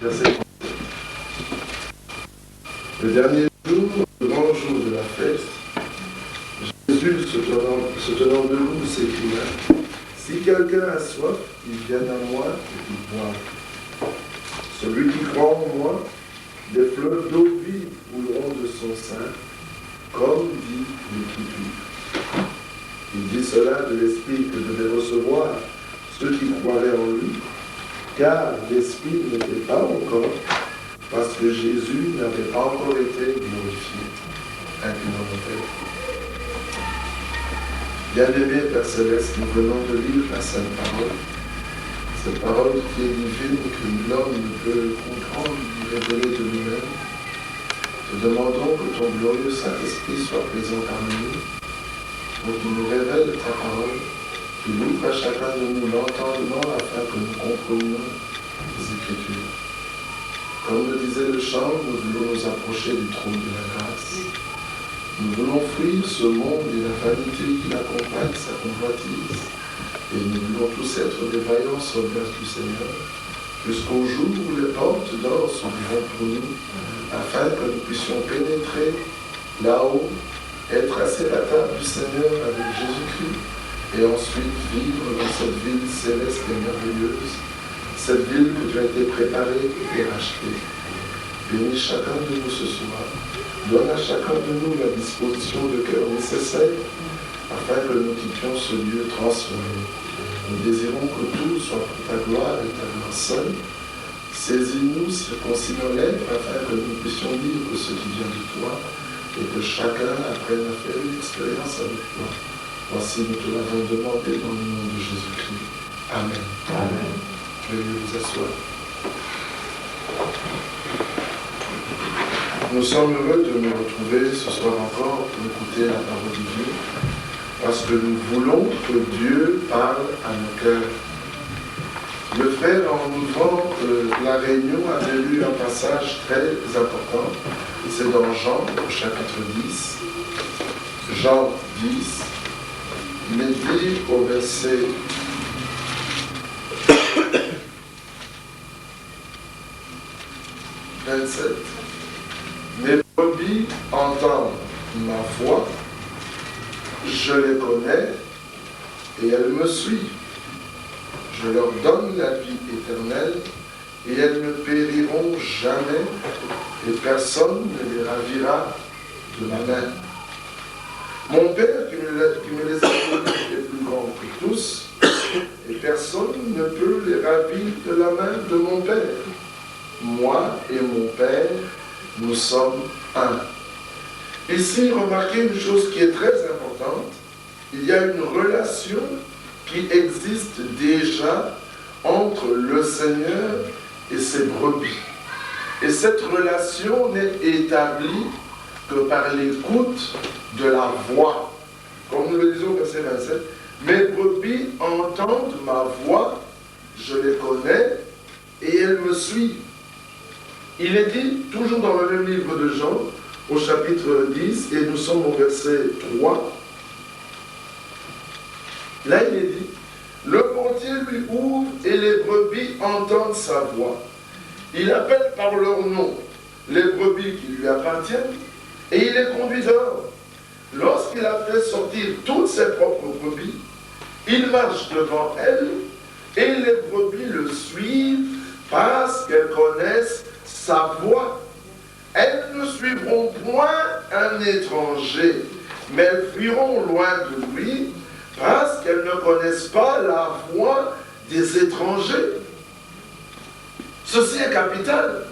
Verset 37. Le dernier jour, le grand jour de la fête, Jésus, se tenant debout, s'écria, si quelqu'un a soif, qu'il vienne à moi et qu'il boive. Celui qui croit en moi, des fleuves d'eau vive couleront de son sein, comme dit l'Écriture. Il dit cela de l'Esprit que devaient recevoir ceux qui croiraient en lui, car l'Esprit n'était pas encore, parce que Jésus n'avait pas encore été glorifié. Inclinons nos têtes. Bien-aimé Père Céleste, nous venons de lire la Sainte Parole. Cette parole qui est divine, que l'homme ne peut comprendre ni révéler de lui-même. Te demandons que ton glorieux Saint-Esprit soit présent parmi nous, pour qu'il nous révèle ta parole, qu'il ouvre à chacun de nous l'entendement afin que nous comprenions les Écritures. Comme le disait le chant, nous voulons nous approcher du trône de la grâce. Nous voulons fuir ce monde et la vanité qui l'accompagne, sa convoitise. Et nous voulons tous être des vaillants soldats du Seigneur, jusqu'au jour où les portes d'or s'ouvriront pour nous, afin que nous puissions pénétrer là-haut, être assis à la table du Seigneur avec Jésus-Christ, et ensuite vivre dans cette ville céleste et merveilleuse, cette ville que tu as été préparée et rachetée. Bénis chacun de nous ce soir. Donne à chacun de nous la disposition de cœur nécessaire afin que nous quittions ce lieu transformé. Nous désirons que tout soit pour ta gloire et ta gloire seule. Saisis-nous, circoncis nos lèvres afin que nous puissions dire que ce qui vient de toi et que chacun apprenne à faire une expérience avec toi. Voici, nous te l'avons demandé dans le nom de Jésus-Christ. Amen. Amen. Veuillez vous asseoir. Nous sommes heureux de nous retrouver ce soir encore pour écouter la parole de Dieu, parce que nous voulons que Dieu parle à nos cœurs. Le frère, en ouvrant la réunion, avait lu un passage très important. C'est dans Jean, au chapitre 10. Jean 10. Il est dit au verset 27. Mes brebis entendent ma voix, je les connais et elles me suivent. Je leur donne la vie éternelle et elles ne périront jamais et personne ne les ravira de ma main. Mon Père qui me les a donnés est plus grand que tous et personne ne peut les ravir de la main de mon Père. Moi et mon Père, nous sommes un. Ici, remarquez une chose qui est très importante. Il y a une relation qui existe déjà entre le Seigneur et ses brebis. Et cette relation n'est établie que par l'écoute de la voix. Comme nous le disons au verset 27, mes brebis entendent ma voix, je les connais et elles me suivent. Il est dit, toujours dans le même livre de Jean, au chapitre 10, et nous sommes au verset 3. Là, il est dit, le portier lui ouvre et les brebis entendent sa voix. Il appelle par leur nom les brebis qui lui appartiennent et il les conduit dehors. Lorsqu'il a fait sortir toutes ses propres brebis, il marche devant elles et les brebis le suivent parce qu'elles connaissent sa voix. Elles ne suivront point un étranger, mais elles fuiront loin de lui parce qu'elles ne connaissent pas la voix des étrangers. Ceci est capital.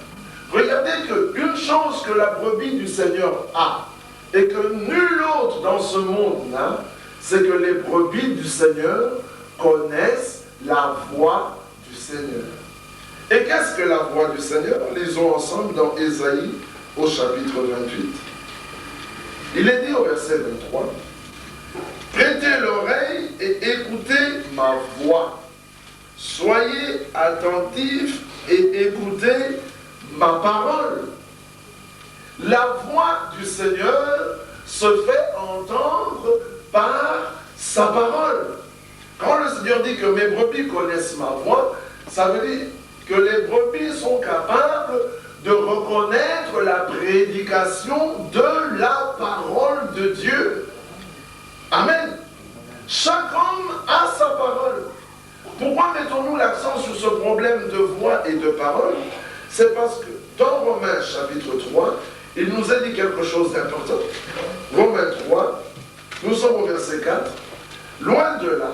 Regardez qu'une chose que la brebis du Seigneur a, et que nul autre dans ce monde n'a, c'est que les brebis du Seigneur connaissent la voix du Seigneur. Et qu'est-ce que la voix du Seigneur? Lisons ensemble dans Ésaïe, au chapitre 28. Il est dit au verset 23, « Prêtez l'oreille et écoutez ma voix. Soyez attentifs et écoutez ma parole. » La voix du Seigneur se fait entendre par sa parole. Quand le Seigneur dit que mes brebis connaissent ma voix, ça veut dire que les brebis sont capables de reconnaître la prédication de la parole de Dieu. Amen. Chaque homme a sa parole. Pourquoi mettons-nous l'accent sur ce problème de voix et de parole? C'est parce que dans Romains chapitre 3, il nous a dit quelque chose d'important. Romains 3, nous sommes au verset 4. Loin de là,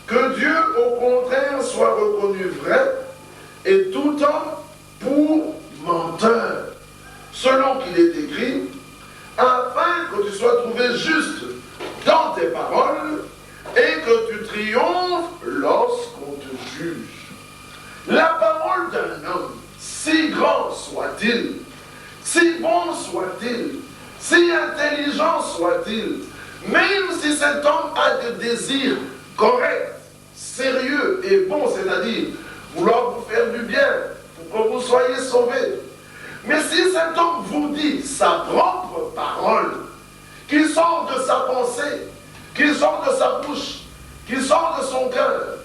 que Dieu au contraire soit reconnu vrai et tout homme pour menteur, selon qu'il est écrit, afin que tu sois trouvé juste dans tes paroles et que tu triomphes lorsqu'on te juge. La parole d'un homme, si grand soit-il, si bon soit-il, si intelligent soit-il, même si cet homme a des désirs corrects, sérieux et bons, c'est-à-dire vouloir vous faire du bien pour que vous soyez sauvés, mais si cet homme vous dit sa propre parole, qui sort de sa pensée, qui sort de sa bouche, qui sort de son cœur,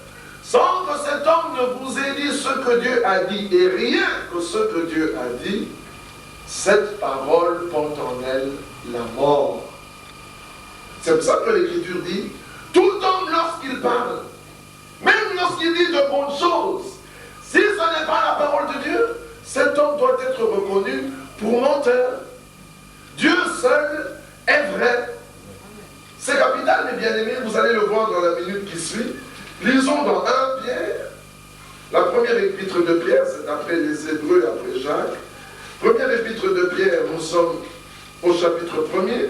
sans que cet homme ne vous ait dit ce que Dieu a dit et rien que ce que Dieu a dit, cette parole porte en elle la mort. C'est pour ça que l'Écriture dit, tout homme lorsqu'il parle, même lorsqu'il dit de bonnes choses, si ce n'est pas la parole de Dieu, cet homme doit être reconnu pour menteur. Dieu seul est vrai. C'est capital, mes bien-aimés, vous allez le voir dans la minute qui suit. Lisons dans 1 Pierre, la première épître de Pierre, c'est après les Hébreux et après Jacques. Première épître de Pierre, nous sommes au chapitre 1er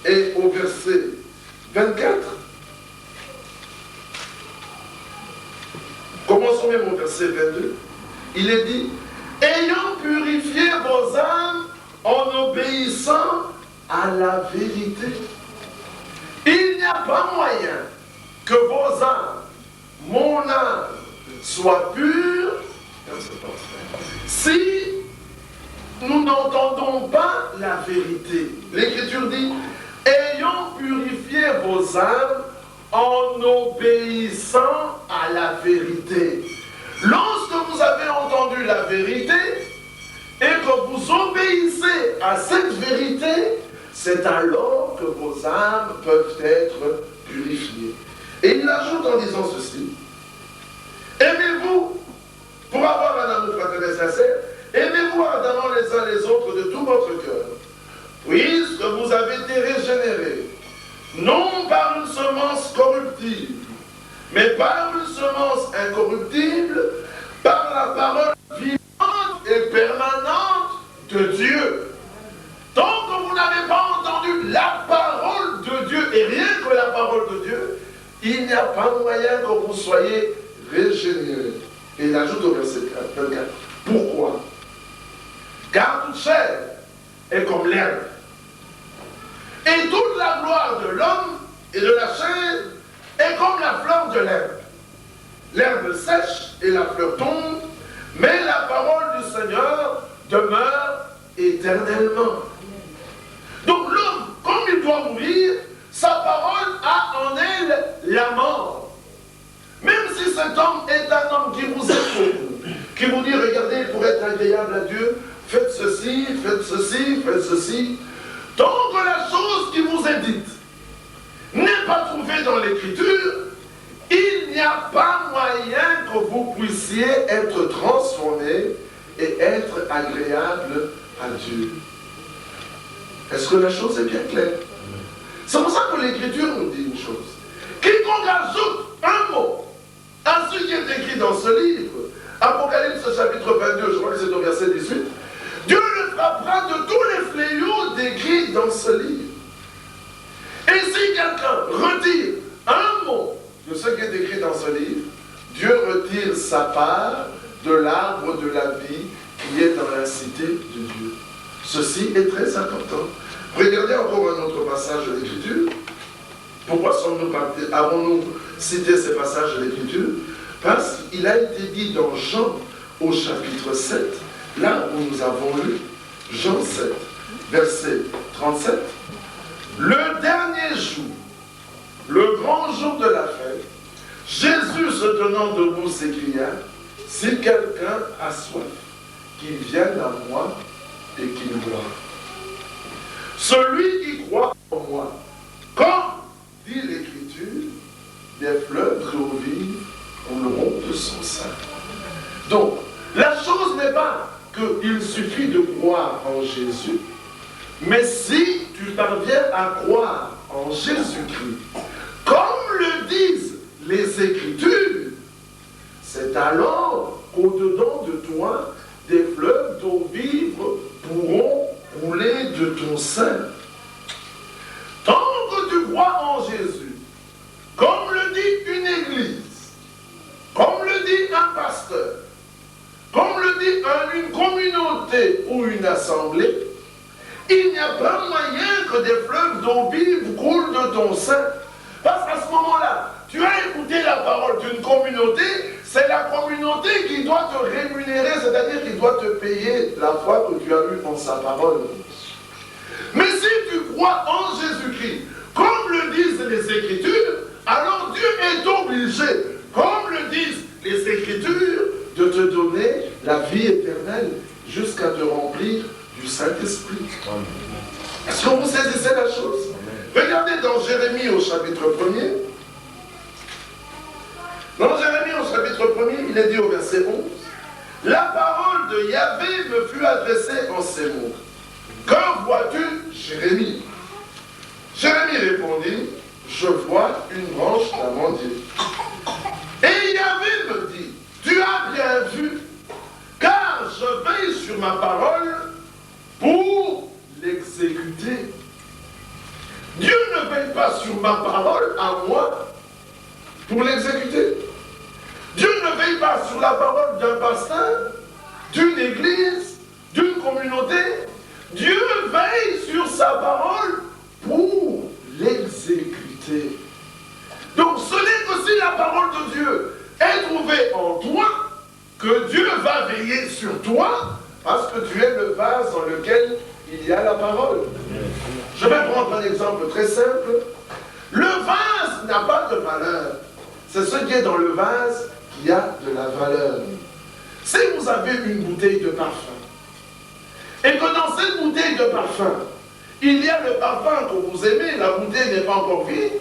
et au verset 24. Commençons même au verset 22. Il est dit, ayant purifié vos âmes en obéissant à la vérité. Il n'y a pas moyen que vos âmes, mon âme, soient pures si nous n'entendons pas la vérité. L'Écriture dit, ayant purifié vos âmes en obéissant à la vérité. Lorsque vous avez entendu la vérité et que vous obéissez à cette vérité, c'est alors que vos âmes peuvent être purifiées. Et il ajoute en disant ceci, aimez-vous pour avoir un amour fraternel sincère, aimez-vous ardemment les uns les autres de tout votre cœur, puisque vous avez été régénérés, non par une semence corruptible, mais par une semence incorruptible, par la parole vivante et permanente de Dieu. Tant que vous n'avez pas entendu la parole de Dieu, et rien que la parole de Dieu, il n'y a pas moyen que vous soyez régénérés. Et il ajoute au verset 24. Pourquoi? Car toute chair est comme l'herbe. Et toute la gloire de l'homme et de la chair est comme la fleur de l'herbe. L'herbe sèche et la fleur tombe, mais la parole du Seigneur demeure éternellement. Donc l'homme, comme il doit mourir, sa parole a en elle la mort. Même si cet homme est un homme qui vous écoute, qui vous dit, regardez, pour être agréable à Dieu, faites ceci, faites ceci, faites ceci. Tant que la chose qui vous est dite n'est pas trouvée dans l'Écriture, il n'y a pas moyen que vous puissiez être transformé et être agréable à Dieu. Est-ce que la chose est bien claire? C'est pour ça que l'Écriture nous dit une chose. Quiconque ajoute un mot à ce qui est écrit dans ce livre, Apocalypse chapitre 22, je crois que c'est au verset 18, Dieu le frappera de tous les fléaux décrits dans ce livre. Et si quelqu'un retire un mot de ce qui est écrit dans ce livre, Dieu retire sa part de l'arbre de la vie qui est dans la cité de Dieu. Ceci est très important. Regardez encore un autre passage de l'Écriture. Pourquoi avons-nous cité ces passages de l'Écriture? Parce qu'il a été dit dans Jean au chapitre 7, là où nous avons lu, Jean 7, verset 37, le dernier jour, le grand jour de la fête, Jésus se tenant debout s'écria, si quelqu'un a soif, qu'il vienne à moi et qu'il boive. Celui qui croit en moi, comme dit l'Écriture, des fleuves d'eau vive couleront de son sein. Donc, la chose n'est pas qu'il suffit de croire en Jésus, mais si tu parviens à croire en Jésus-Christ, comme le disent les Écritures, c'est alors qu'au-dedans de toi, des fleuves d'eau vive pourront couler de ton sein. Tant que tu crois en Jésus, comme le dit une église, comme le dit un pasteur, comme le dit une communauté ou une assemblée, il n'y a pas moyen que des fleuves d'eau vive coulent de ton sein. Parce qu'à ce moment-là, tu as écouté la parole d'une communauté, c'est la communauté qui doit te rémunérer, c'est-à-dire qui doit te payer la foi que tu as eue en sa parole. Mais si tu crois en Jésus-Christ, comme le disent les Écritures, alors Dieu est obligé, comme le disent les Écritures, de te donner la vie éternelle jusqu'à te remplir du Saint-Esprit. Est-ce que vous saisissez la chose? Regardez dans Jérémie au chapitre 1er. Dans Jérémie au chapitre 1er, il est dit au verset 11, « La parole de Yahvé me fut adressée en ces mots. Que vois-tu, Jérémie ?» Jérémie répondit, « Je vois une branche d'amandier. » Et Yahvé me dit, « Tu as bien vu, car je veille sur ma parole pour l'exécuter. » Dieu ne veille pas sur ma parole à moi pour l'exécuter. Dieu ne veille pas sur la parole d'un pasteur, d'une église, d'une communauté. Dieu veille sur sa parole pour l'exécuter. Donc ce n'est que si la parole de Dieu est trouvée en toi que Dieu va veiller sur toi parce que tu es le vase dans lequel il y a la parole. Je vais prendre un exemple très simple. Le vase n'a pas de valeur. C'est ce qui est dans le vase qui a de la valeur. Si vous avez une bouteille de parfum, et que dans cette bouteille de parfum, il y a le parfum que vous aimez, la bouteille n'est pas encore vide,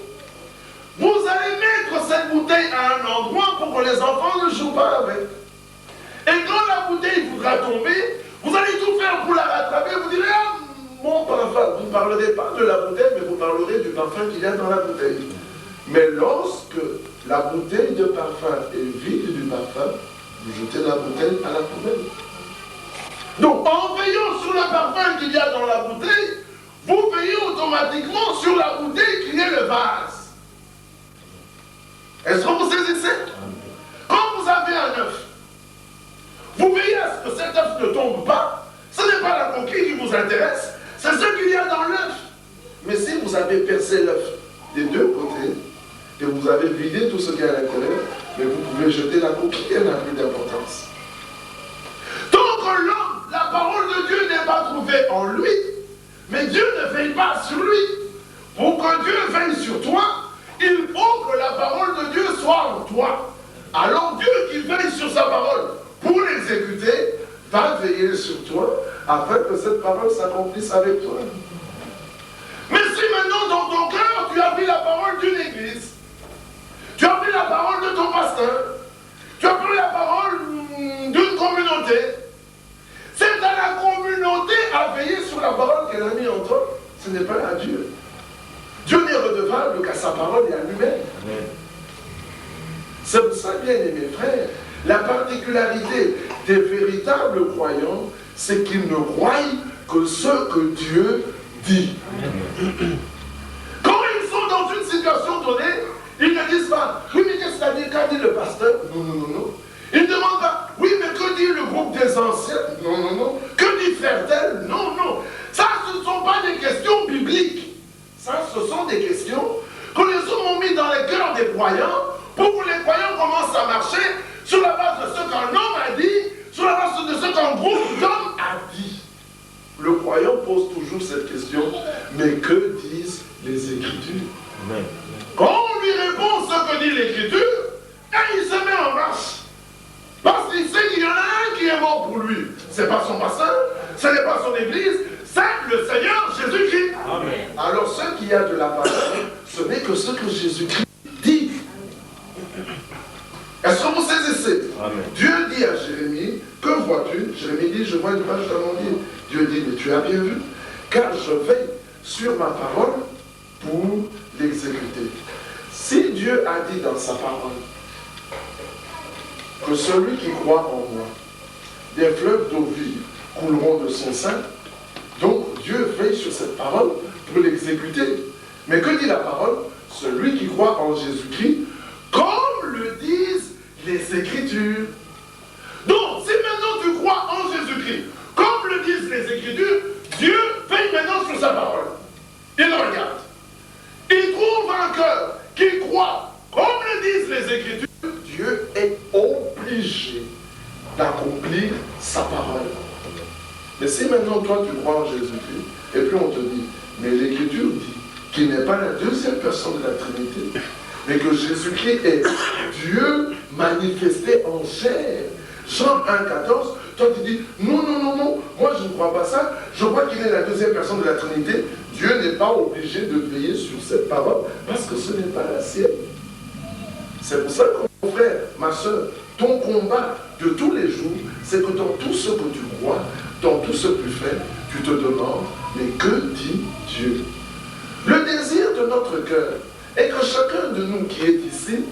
vous allez mettre cette bouteille à un endroit pour que les enfants ne jouent pas avec. Et quand la bouteille voudra tomber, vous allez tout faire pour la rattraper, vous direz, ah, mon parfum, vous ne parlerez pas de la bouteille, mais vous parlerez du parfum qu'il y a dans la bouteille. Mais lorsque la bouteille de parfum est vide du parfum, vous jetez la bouteille à la poubelle. Donc, en veillant sur le parfum qu'il y a dans la bouteille, vous veillez automatiquement sur la bouteille qui est le vase. Est-ce que vous saisissez? Quand vous avez un œuf, vous veillez à ce que cet œuf ne tombe pas. Ce n'est pas la coquille qui vous intéresse, c'est ce qu'il y a dans l'œuf. Mais si vous avez percé l'œuf des deux côtés, et vous avez vidé tout ce qui est à l'intérieur, mais vous pouvez jeter la coquille, elle n'a plus d'importance. Tant que l'homme, la parole de Dieu n'est pas trouvée en lui, mais Dieu ne veille pas sur lui. Pour que Dieu veille sur toi, il faut que la parole de Dieu soit en toi. Alors Dieu qui veille sur sa parole pour l'exécuter, va veiller sur toi afin que cette parole s'accomplisse avec toi. Mais si maintenant dans ton cœur, tu as pris la parole d'une église, tu as pris la parole de ton pasteur, tu as pris la parole d'une communauté, c'est à la communauté à veiller sur la parole qu'elle a mis en toi. Ce n'est pas à Dieu. Dieu n'est redevable qu'à sa parole et à lui-même. C'est pour ça, bien aimés frères, la particularité des véritables croyants, c'est qu'ils ne croient que ce que Dieu dit. Quand ils sont dans une situation donnée, ils ne disent pas, oui, mais qu'est-ce que ça dit, qu'a dit le pasteur? Non, non, non, non. Ils ne demandent pas, oui, mais que dit le groupe des anciens? Non, non, non. Que dit frère tel? Non, non. Ça, ce ne sont pas des questions bibliques. Ça, ce sont des questions que les hommes ont mis dans les cœurs des croyants pour que les croyants commencent à marcher sur la base de ce qu'un homme a dit, sur la base de ce qu'un groupe d'hommes a dit. Le croyant pose toujours cette question, mais que disent les Écritures? Amen. Quand on lui répond ce que dit l'Écriture, et il se met en marche. Parce qu'il je vois une page dans mon livre. Dieu dit, mais tu as bien vu, car je veille sur ma parole pour l'exécuter. Si Dieu a dit dans sa parole que celui qui croit en moi, des fleuves d'eau vive couleront de son sein, donc Dieu veille sur cette parole pour l'exécuter. Mais que dit la parole? Celui qui croit en Jésus-Christ, comme le disent les Écritures. Donc, si maintenant tu crois en Jésus-Christ, comme le disent les Écritures, Dieu veille maintenant sur sa parole. Il regarde. Il trouve un cœur qui croit, comme le disent les Écritures, Dieu est obligé d'accomplir sa parole. Mais si maintenant toi tu crois en Jésus-Christ, et puis on te dit, mais l'Écriture dit qu'il n'est pas la deuxième personne de la Trinité, mais que Jésus-Christ est Dieu manifesté en chair. Jean 1,14, toi tu dis, non, moi je ne crois pas ça, je crois qu'il est la deuxième personne de la Trinité. Dieu n'est pas obligé de veiller sur cette parole, parce que ce n'est pas la sienne. C'est pour ça que mon frère, ma soeur, ton combat de tous les jours, c'est que dans tout ce que tu crois, dans tout ce que tu fais, tu te demandes, mais que dit Dieu? Le désir de notre cœur est que chacun de nous qui est ici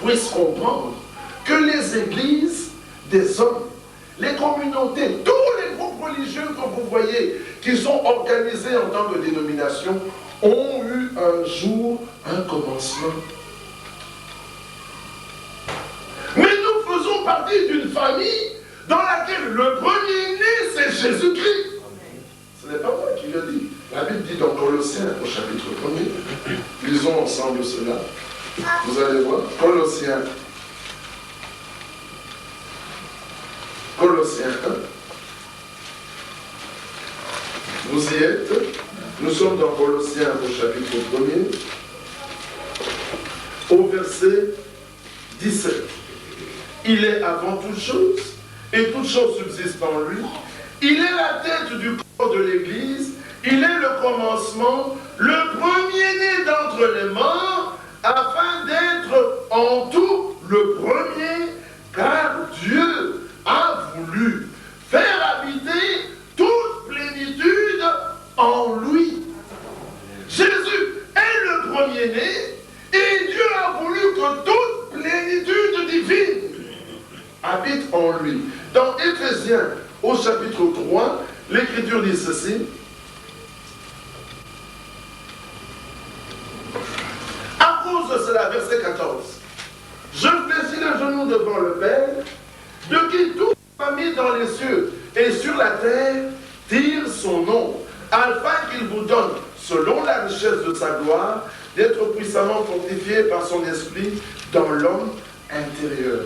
puisse comprendre que les églises des hommes, les communautés, tous les groupes religieux que vous voyez qui sont organisés en tant que dénomination ont eu un jour un commencement. Mais nous faisons partie d'une famille dans laquelle le premier-né, c'est Jésus-Christ. Ce n'est pas moi qui le dis. La Bible dit dans Colossiens, au chapitre 1er, lisons ensemble cela. Vous allez voir, Colossiens 1. Vous y êtes. Nous sommes dans Colossiens, au chapitre 1er, au verset 17. Il est avant toute chose, et toute chose subsiste en lui. Il est la tête du corps de l'Église. Il est le commencement, le premier-né d'entre les morts, afin d'être en tout le premier, car Dieu a voulu faire habiter toute plénitude en lui. Jésus est le premier-né, et Dieu a voulu que toute plénitude divine habite en lui. Dans Éphésiens, au chapitre 3, l'Écriture dit ceci. À cause de cela, verset 14. Je fléchis le genou devant le Père, de qui toute famille dans les cieux et sur la terre tire son nom, afin qu'il vous donne, selon la richesse de sa gloire, d'être puissamment fortifié par son esprit dans l'homme intérieur.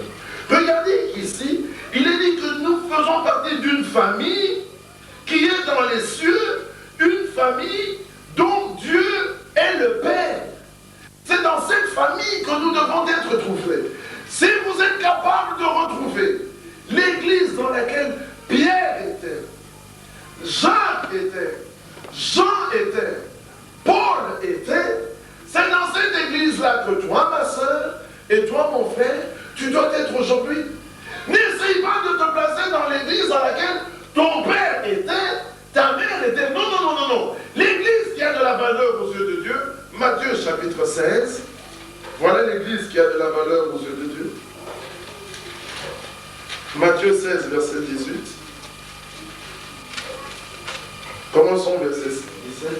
Regardez ici, il est dit que nous faisons partie d'une famille qui est dans les cieux, une famille dont Dieu est le Père. C'est dans cette famille que nous devons être trouvés. Si vous êtes capable de retrouver l'église dans laquelle Pierre était, Jacques était, Jean était, Paul était, c'est dans cette église-là que toi, ma soeur, et toi, mon frère, tu dois être aujourd'hui. N'essaye pas de te placer dans l'église dans laquelle ton père était, ta mère était. Non. L'église qui a de la valeur aux yeux de Dieu, Matthieu chapitre 16, voilà l'église qui a de la valeur aux yeux de Dieu. Matthieu 16, verset 18. Commençons verset 17.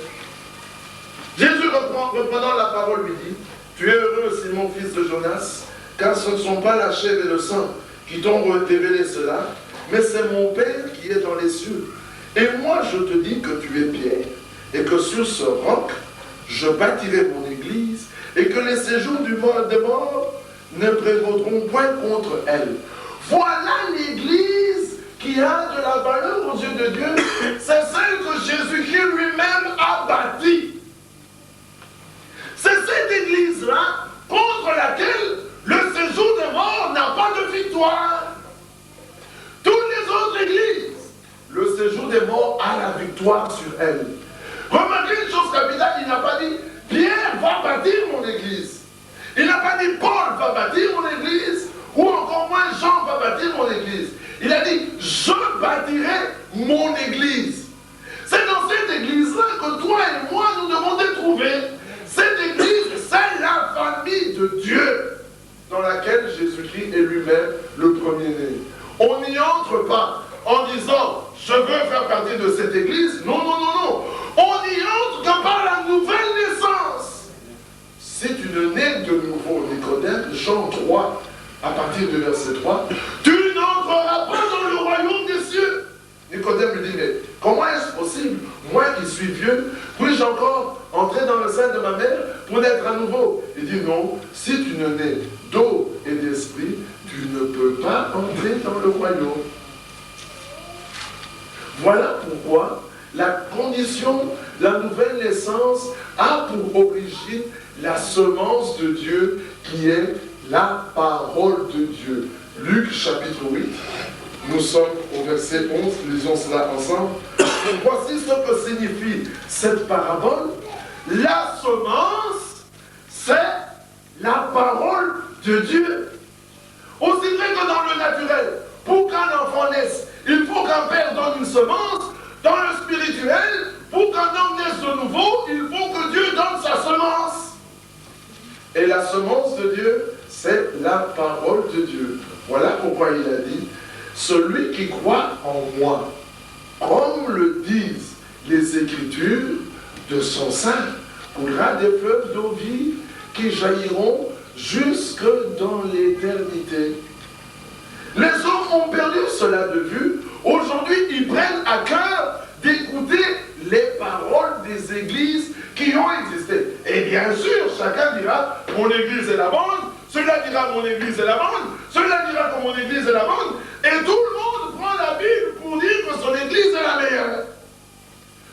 Jésus reprenant la parole lui dit, tu es heureux, Simon, fils de Jonas, car ce ne sont pas la chair et le sang qui t'ont révélé cela, mais c'est mon Père qui est dans les cieux. Et moi je te dis que tu es Pierre, et que sur ce roc, je bâtirai mon église, et que les séjours des morts ne prévaudront point contre elle. Voilà l'église qui a de la valeur aux yeux de Dieu. C'est celle que Jésus-Christ lui-même a bâtie. C'est cette église-là contre laquelle le séjour des morts n'a pas de victoire. Toutes les autres églises, le séjour des morts a la victoire sur elles. Remarquez une chose capitale, il n'a pas dit Pierre va bâtir mon église. Il n'a pas dit Paul va bâtir mon église, ou encore moins Jean va bâtir mon église. Il a dit, je bâtirai mon église. C'est dans cette église-là que toi et moi, nous devons être trouvés. Cette église, c'est la famille de Dieu, dans laquelle Jésus-Christ est lui-même le premier-né. On n'y entre pas en disant, je veux faire partie de cette église. Non, non, non, non. On n'y entre que par la nouvelle naissance. Si tu ne nais de nouveau, Nicodème, Jean 3, à partir du verset 3, tu n'entreras pas dans le royaume des cieux. Nicodème lui dit, mais comment est-ce possible, moi qui suis vieux, puis-je encore entrer dans le sein de ma mère pour naître à nouveau? Il dit, non, si tu ne nais d'eau et d'esprit, tu ne peux pas entrer dans le royaume. Voilà pourquoi la condition, la nouvelle naissance a pour origine la semence de Dieu qui est la parole de Dieu. Luc chapitre 8, nous sommes au verset 11, lisons cela ensemble. Voici ce que signifie cette parabole. La semence, c'est la parole de Dieu. Aussi vrai que dans le naturel, pour qu'un enfant naisse, il faut qu'un père donne une semence. Dans le spirituel, pour qu'un homme naisse de nouveau, il faut que Dieu donne sa semence. Et la semence de Dieu, c'est la parole de Dieu. Voilà pourquoi il a dit, celui qui croit en moi, comme le disent les Écritures, de son sein coulera des fleuves d'eau vive qui jailliront jusque dans l'éternité. Les hommes ont perdu cela de vue. Aujourd'hui, ils prennent à cœur d'écouter les paroles des églises qui ont existé. Et bien sûr, chacun dira, mon église est la bonne, celui-là dira, mon église est la bonne, celui-là dira que mon église est la bonne, et tout le monde prend la Bible pour dire que son église est la meilleure.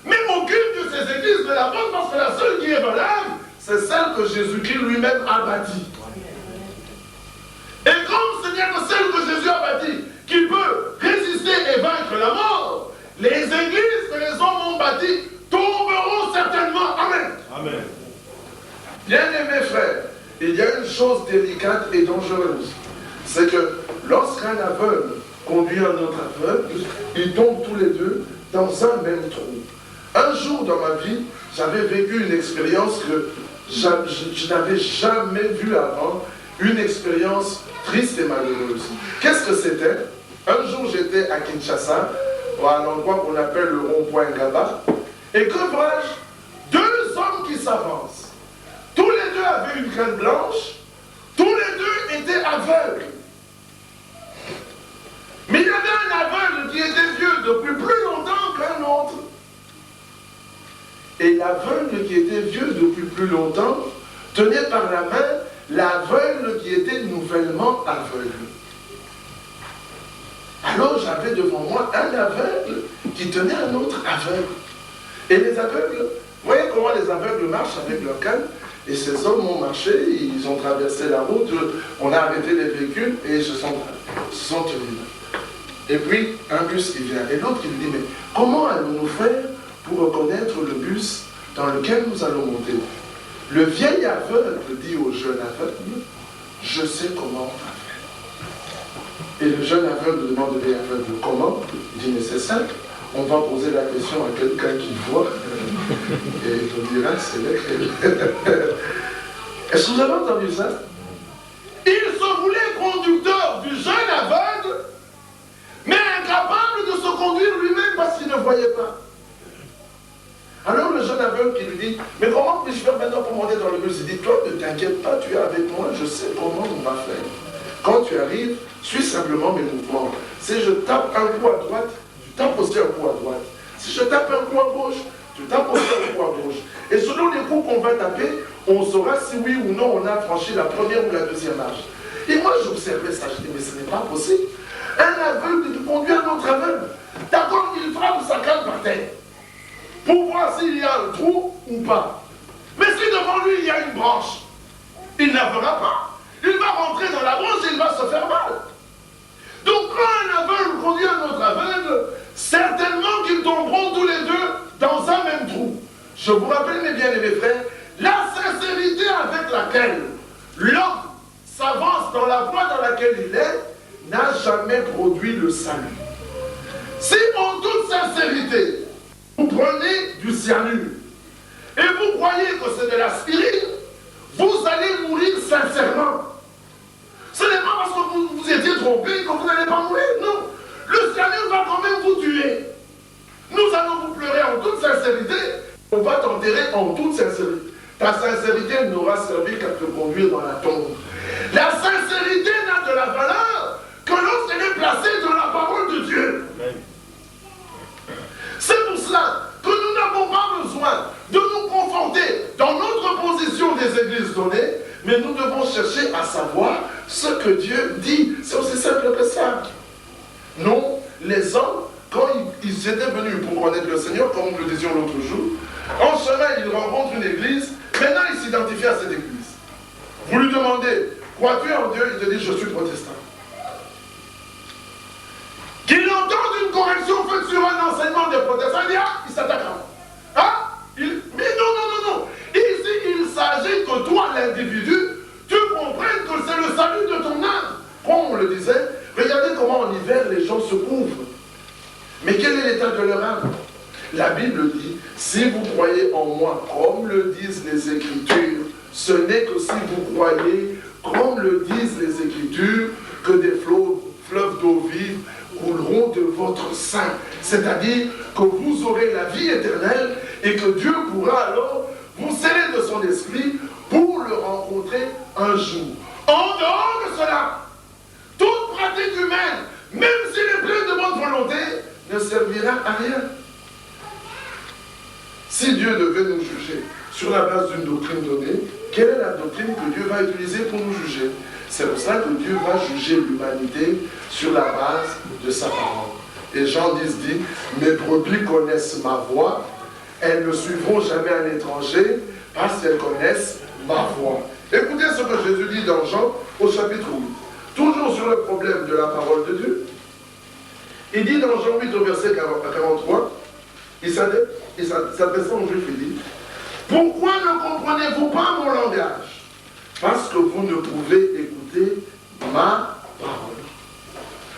Mais aucune de ces églises n'est la bonne, parce que la seule qui est valable, c'est celle que Jésus-Christ lui-même a bâtie. Et comme ce n'est que celle que Jésus a bâtie, qui peut résister et vaincre la mort, les églises que les hommes ont bâties tomberont certainement. Amen. Amen. Bien-aimés frères, il y a une chose délicate et dangereuse. C'est que lorsqu'un aveugle conduit un autre aveugle, ils tombent tous les deux dans un même trou. Un jour dans ma vie, j'avais vécu une expérience que je n'avais jamais vue avant, une expérience triste et malheureuse. Qu'est-ce que c'était? Un jour, j'étais à Kinshasa, à l'endroit qu'on appelle le rond-point Gaba, et que vois-je? Deux hommes qui s'avancent. Tous les deux avaient une crête blanche, tous les deux étaient aveugles. Mais il y avait un aveugle qui était vieux depuis plus longtemps qu'un autre. Et l'aveugle qui était vieux depuis plus longtemps tenait par la main l'aveugle qui était nouvellement aveugle. Alors j'avais devant moi un aveugle qui tenait un autre aveugle. Et les aveugles, vous voyez comment les aveugles marchent avec leur canne? Et ces hommes ont marché, ils ont traversé la route, on a arrêté les véhicules et ils se sont tenus. Et puis un bus qui vient. Et l'autre qui lui dit, mais comment allons-nous faire pour reconnaître le bus dans lequel nous allons monter? Le vieil aveugle dit au jeune aveugle, je sais comment on va faire. Et le jeune aveugle demande au vieil aveugle, comment? Il dit, mais c'est simple, on va poser la question à quelqu'un qui voit, et on dira, c'est lequel. Est-ce que vous avez entendu ça? Il se voulait conducteur du jeune aveugle, mais incapable de se conduire lui-même parce qu'il ne voyait pas. Alors le jeune aveugle qui lui dit, mais comment puis-je faire maintenant pour monter dans le bus? Il dit, toi ne t'inquiète pas, tu es avec moi, je sais comment on va faire. Quand tu arrives, suis simplement mes mouvements. Si je tape un coup à droite, tu tapes aussi un coup à droite. Si je tape un coup à gauche, tu tapes aussi un coup à gauche. Et selon les coups qu'on va taper, on saura si oui ou non on a franchi la première ou la deuxième marche. Et moi j'observais ça, je dis, mais ce n'est pas possible. Un aveugle qui conduit un autre aveugle. D'accord, il frappe sa canne par terre pour voir s'il y a un trou ou pas. Mais si devant lui il y a une branche, il ne la verra pas. Il va rentrer dans la branche et il va se faire mal. Donc quand un aveugle conduit un autre aveugle, certainement qu'ils tomberont tous les deux dans un même trou. Je vous rappelle, mes bien-aimés frères, la sincérité avec laquelle l'homme s'avance dans la voie dans laquelle il est n'a jamais produit le salut. Si en toute sincérité, vous prenez du cyanure et vous croyez que c'est de l'aspirine, vous allez mourir sincèrement. Ce n'est pas parce que vous vous étiez trompé que vous n'allez pas mourir, non. Le cyanure va quand même vous tuer. Nous allons vous pleurer en toute sincérité, on va t'enterrer en toute sincérité. Ta sincérité n'aura servi qu'à te conduire dans la tombe. La sincérité n'a de la valeur que lorsqu'elle est placée dans la parole de Dieu. C'est pour cela que nous n'avons pas besoin de nous conforter dans notre position des églises données, mais nous devons chercher à savoir ce que Dieu dit. C'est aussi simple que ça. Non, les hommes, quand ils étaient venus pour connaître le Seigneur, comme nous le disions l'autre jour, en chemin, ils rencontrent une église, maintenant ils s'identifient à cette église. Vous lui demandez, crois-tu en Dieu? Il te dit, je suis protestant. Qu'il entende une correction faite sur un enseignement des protestants, il dit, ah, il s'attaque à moi. Ah, mais non. Ici, il s'agit que toi, l'individu, tu comprennes que c'est le salut de ton âme. Comme on le disait, regardez comment en hiver, les gens se couvrent. Mais quel est l'état de leur âme? La Bible dit, si vous croyez en moi, comme le disent les Écritures, ce n'est que si vous croyez, comme le disent les Écritures, que des fleuves d'eau vive couleront de votre sein. C'est-à-dire que vous aurez la vie éternelle et que Dieu pourra alors vous sceller de son esprit pour le rencontrer un jour. En dehors de cela, toute pratique humaine, même s'il est plein de bonne volonté, ne servira à rien. Si Dieu devait nous juger sur la base d'une doctrine donnée, quelle est la doctrine que Dieu va utiliser pour nous juger? C'est pour ça que Dieu va juger l'humanité sur la base de sa parole. Et Jean 10 dit, mes brebis connaissent ma voix, elles ne suivront jamais un étranger parce qu'elles connaissent ma voix. Écoutez ce que Jésus dit dans Jean au chapitre 8. Toujours sur le problème de la parole de Dieu. Il dit dans Jean 8 au verset 43, il s'adresse aux Juifs, il dit, pourquoi ne comprenez-vous pas mon langage? Parce que vous ne pouvez écouter ma parole.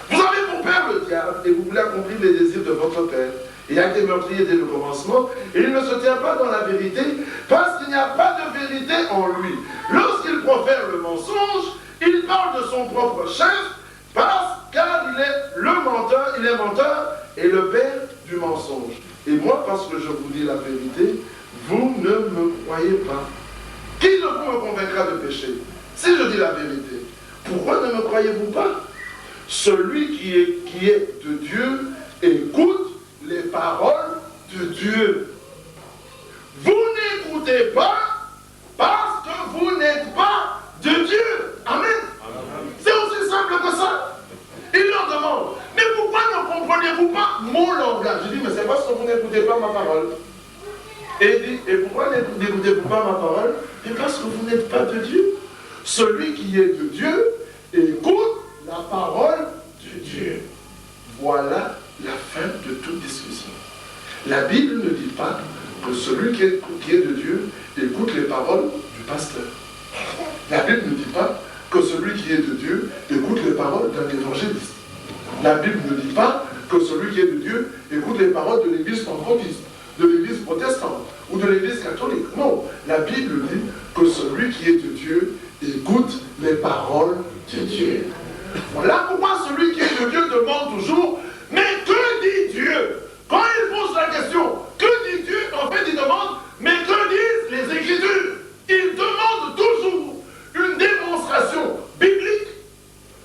Vous avez pour père le diable et vous voulez accomplir les désirs de votre père. Il a été meurtrier dès le commencement et il ne se tient pas dans la vérité parce qu'il n'y a pas de vérité en lui. Lorsqu'il profère le mensonge, il parle de son propre chef car il est le menteur, il est menteur et le père du mensonge. Et moi, parce que je vous dis la vérité, vous ne me croyez pas. Qui de vous me convaincra de péché? Si je dis la vérité, pourquoi ne me croyez-vous pas? Celui qui est de Dieu écoute les paroles de Dieu. Vous n'écoutez pas parce que vous n'êtes pas de Dieu. Amen. C'est aussi simple que ça. Il leur demande, mais pourquoi ne comprenez-vous pas mon langage? Je dis, mais c'est parce que vous n'écoutez pas ma parole. Et il dit, et pourquoi n'écoutez-vous pas ma parole? Et parce que vous n'êtes pas de Dieu. Celui qui est de Dieu écoute la parole de Dieu. Voilà la fin de toute discussion. La Bible ne dit pas que celui qui est de Dieu écoute les paroles du pasteur. La Bible ne dit pas que celui qui est de Dieu écoute les paroles d'un évangéliste. La Bible ne dit pas que celui qui est de Dieu écoute les paroles de l'église pentecôtiste, de l'église protestante ou de l'église catholique. Non, la Bible dit que celui qui est de Dieu écoute les paroles de Dieu. Voilà pourquoi celui qui est de Dieu demande toujours, mais que dit Dieu? Quand il pose la question, que dit Dieu? En fait, il demande, mais que disent les Écritures? Il demande toujours une démonstration biblique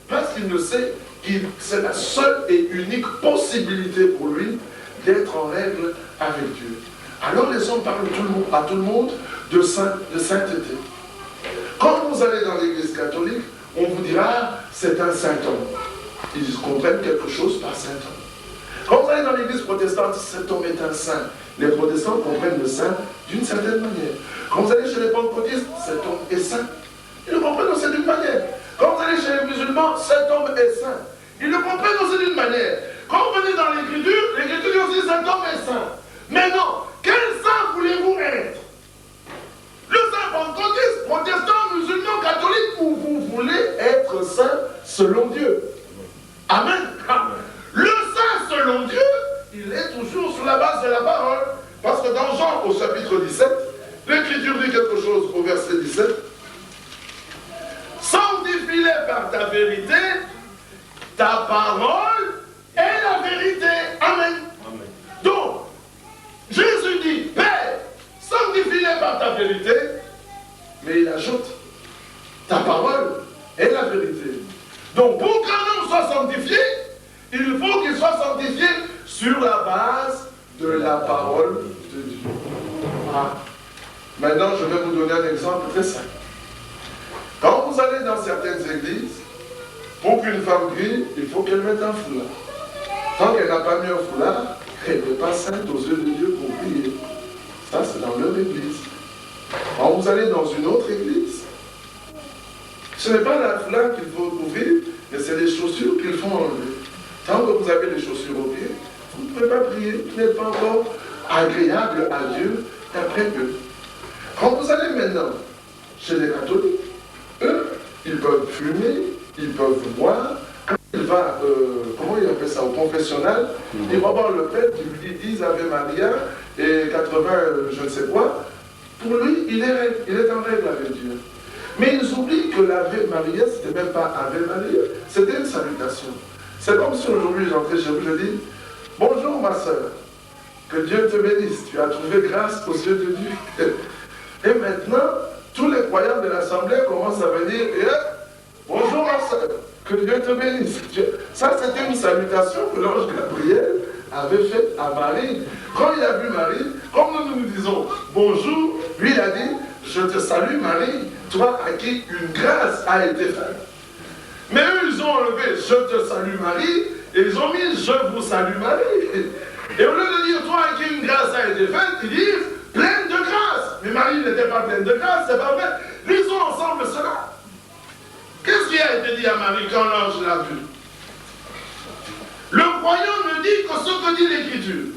parce qu'il ne sait que c'est la seule et unique possibilité pour lui d'être en règle avec Dieu. Alors les hommes parlent à tout le monde de sainteté. Quand vous allez dans l'église catholique, on vous dira c'est un saint homme. Ils comprennent quelque chose par saint homme. Quand vous allez dans l'église protestante, cet homme est un saint. Les protestants comprennent le saint d'une certaine manière. Quand vous allez chez les pentecôtistes, cet homme est saint. Ils le comprennent aussi d'une manière. Quand vous allez chez les musulmans, cet homme est saint. Ils le comprennent aussi d'une manière. Quand vous venez dans l'écriture, l'écriture dit aussi cet homme est saint. Mais non, quel saint voulez-vous être? Le saint pentecôtiste, protestant, musulman, catholique, ou vous voulez être saint selon Dieu? Amen. Le saint selon Dieu, il est toujours sur la base de la parole. Parce que dans Jean au chapitre 17, l'Écriture dit quelque chose au verset 17. Sanctifie-les par ta vérité, ta parole est la vérité. Amen. Amen. Donc, Jésus dit, Père, sanctifie-les par ta vérité, mais il ajoute, ta parole est la vérité. Donc, pour qu'un homme soit sanctifié, il faut qu'il soit sanctifié sur la base de la parole de Dieu. Ah. Maintenant, je vais vous donner un exemple très simple. Quand vous allez dans certaines églises, pour qu'une femme prie, il faut qu'elle mette un foulard. Tant qu'elle n'a pas mis un foulard, elle n'est pas sainte aux yeux de Dieu pour prier. Ça, c'est dans leur église. Quand vous allez dans une autre église, ce n'est pas la foulard qu'il faut couvrir, mais c'est les chaussures qu'il faut enlever. Tant que vous avez les chaussures aux pieds, vous ne pouvez pas prier, vous n'êtes pas encore agréable à Dieu d'après eux. Quand vous allez maintenant chez les catholiques, eux, ils peuvent fumer, ils peuvent boire. Quand il va, comment il appelle ça, au confessionnal, il va voir le prêtre qui lui dit Ave Maria et 80 je ne sais quoi. Pour lui, il est en règle avec Dieu. Mais ils oublient que l'Ave Maria, ce n'était même pas Ave Maria, c'était une salutation. C'est comme si aujourd'hui j'entrais chez vous, je dis bonjour ma soeur, que Dieu te bénisse, tu as trouvé grâce aux yeux de Dieu. Et maintenant, tous les croyants de l'Assemblée commencent à venir et bonjour ma soeur, que Dieu te bénisse. Ça, c'était une salutation que l'ange Gabriel avait faite à Marie. Quand il a vu Marie, comme nous disons bonjour, lui il a dit je te salue Marie, toi à qui une grâce a été faite. Mais eux, ils ont enlevé je te salue Marie et ils ont mis je vous salue Marie. Et au lieu de dire toi à qui une grâce a été faite, ils disent pleine de grâce. Mais Marie n'était pas pleine de grâce, c'est pas vrai. Lisons ensemble cela. Qu'est-ce qui a été dit à Marie quand l'ange l'a vu? Le croyant ne dit que ce que dit l'Écriture.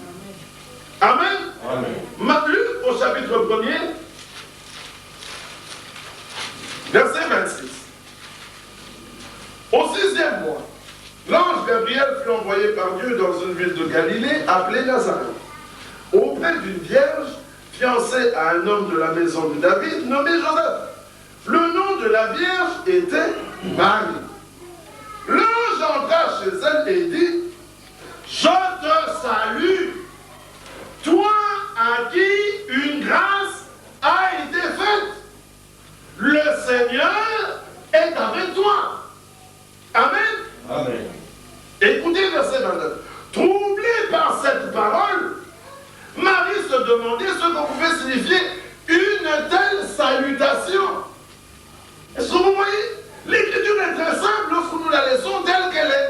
Amen. Amen. Luc au chapitre 1er, verset 26. Au 6e mois, l'ange Gabriel fut envoyé par Dieu dans une ville de Galilée appelée Nazareth, auprès d'une vierge fiancée à un homme de la maison de David nommé Joseph. Le nom de la vierge était Marie. L'ange entra chez elle et dit « Je te salue, toi à qui une grâce a été faite. Le Seigneur est avec toi. » Amen. Amen. Écoutez verset 29. Troublé par cette parole, Marie se demandait ce que pouvait signifier une telle salutation. Est-ce que vous voyez? L'écriture est très simple lorsque nous la laissons telle qu'elle est.